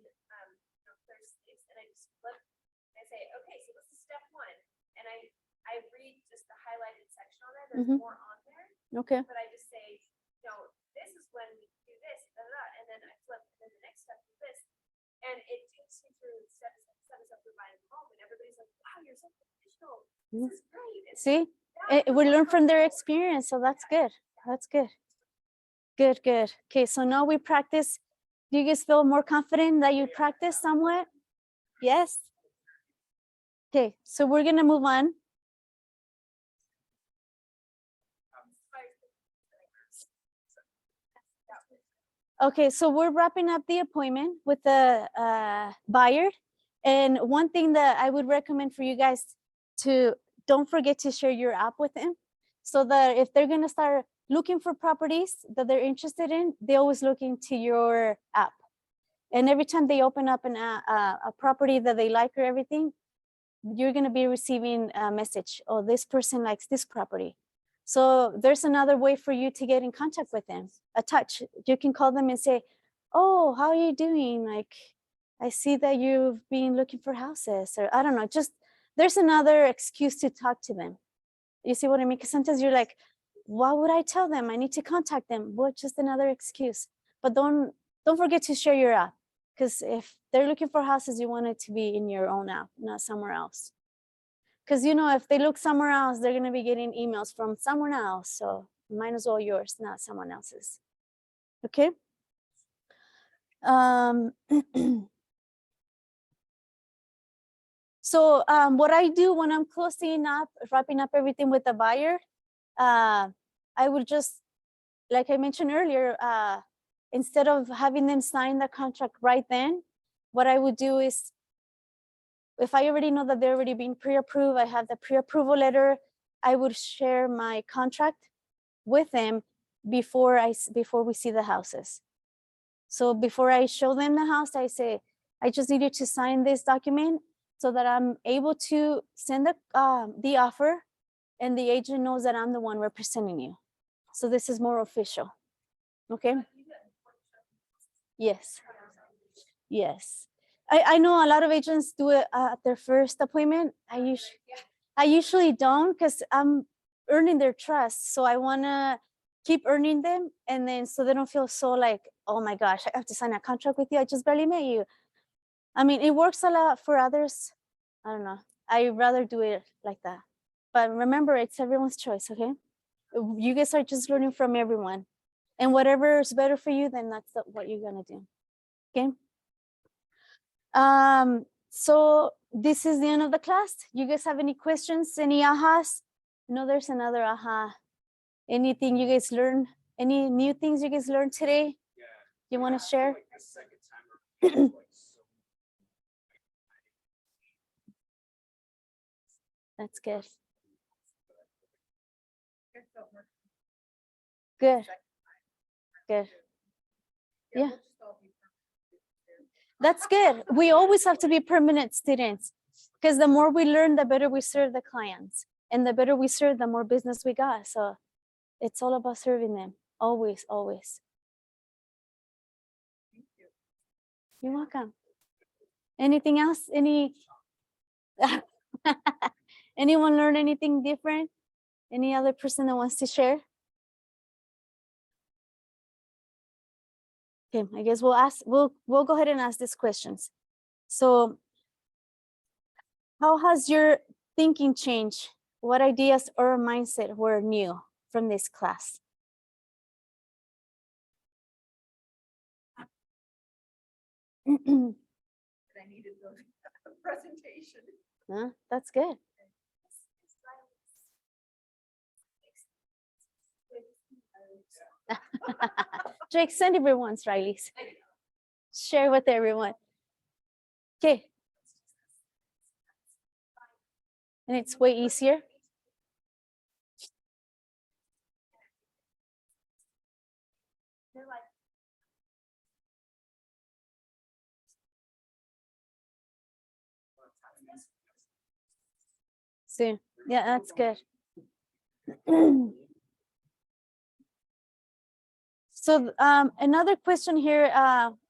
clear sleeves and I just flip and I say, okay, so this is step one. And I read just the highlighted section on there. There's more on there. Okay. But I just say, this is when we do this, and then I flip and then the next step is this. And it takes me through set us up for buying the home and everybody's like, wow, you're so professional. This is great. See, we learn from their experience, so that's good. That's good. Good, good. Okay, so now we practice. Do you guys feel more confident that you practice somewhat? Yes. Okay, so we're gonna move on. Okay, so we're wrapping up the appointment with the buyer. And one thing that I would recommend for you guys to don't forget to share your app with them so that if they're gonna start looking for properties that they're interested in, they always look into your app. And every time they open up a property that they like or everything, you're going to be receiving a message, oh, this person likes this property. So there's another way for you to get in contact with them, a touch. You can call them and say, oh, how are you doing? Like, I see that you've been looking for houses, or I don't know, just there's another excuse to talk to them. You see what I mean? Because sometimes you're like, why would I tell them? I need to contact them. Well, just another excuse. But don't forget to share your app, because if they're looking for houses, you want it to be in your own app, not somewhere else. Because you know, if they look somewhere else, they're gonna be getting emails from someone else. So might as well yours, not someone else's. Okay. So what I do when I'm closing up, wrapping up everything with the buyer, I would just, like I mentioned earlier, instead of having them sign the contract right then, what I would do is, if I already know that they're already being pre-approved, I have the pre-approval letter, I would share my contract with them before we see the houses. So before I show them the house, I say, I just need you to sign this document so that I'm able to send the offer, and the agent knows that I'm the one representing you. So this is more official. Okay. Yes. Yes. I know a lot of agents do it at their first appointment. I usually don't, because I'm earning their trust. So I want to keep earning them. And then so they don't feel so like, oh my gosh, I have to sign a contract with you. I just barely met you. I mean, it works a lot for others. I don't know. I'd rather do it like that. But remember, it's everyone's choice, okay? You guys are just learning from everyone. And whatever is better for you, then that's what you're gonna do, okay? So this is the end of the class. You guys have any questions, any ahas? No, there's another aha. Anything you guys learned? Any new things you guys learned today? Yeah. You want to share? Like the second time around, like, so That's good. It felt more Good. second time. Good. Yeah. We'll just all be perfect. That's good. We always have to be permanent students, because the more we learn, the better we serve the clients. And the better we serve, the more business we got. So it's all about serving them. Always, always. Thank you. You're welcome. Anything else? Anyone learn anything different? Any other person that wants to share? Okay, I guess we'll go ahead and ask these questions. So how has your thinking changed? What ideas or mindset were new from this class? But I needed the presentation. Huh? That's good. Drake, send everyone's Riley's. Share with everyone. Okay. And it's way easier. So yeah, that's good. So another question here,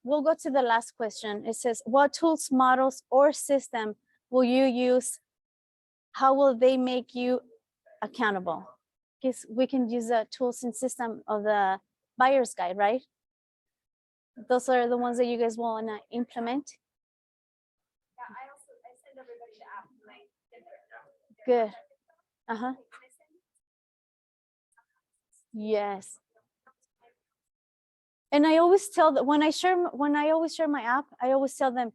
we'll go to the last question. It says, what tools, models, or system will you use? How will they make you accountable? Because we can use the tools and system of the buyer's guide, right? Those are the ones that you guys want to implement. Yeah, I send everybody the app. Good. Uh-huh. Yes. And I always tell that when I always share my app, I always tell them,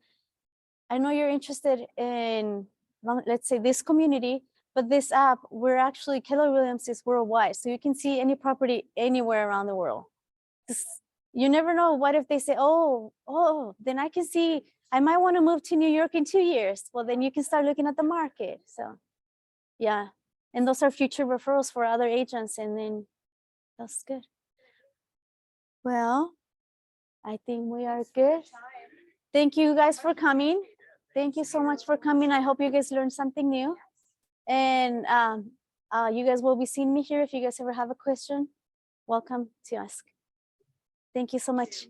I know you're interested in, let's say, this community, but this app, we're actually, Keller Williams is worldwide. So you can see any property anywhere around the world. You never know. What if they say, oh, then I can see, I might want to move to New York in 2 years. Well, then you can start looking at the market. So yeah. And those are future referrals for other agents. And then that's good. Well, I think we are good. Thank you guys for coming. Thank you so much for coming. I hope you guys learned something new. And you guys will be seeing me here. If you guys ever have a question, welcome to ask. Thank you so much.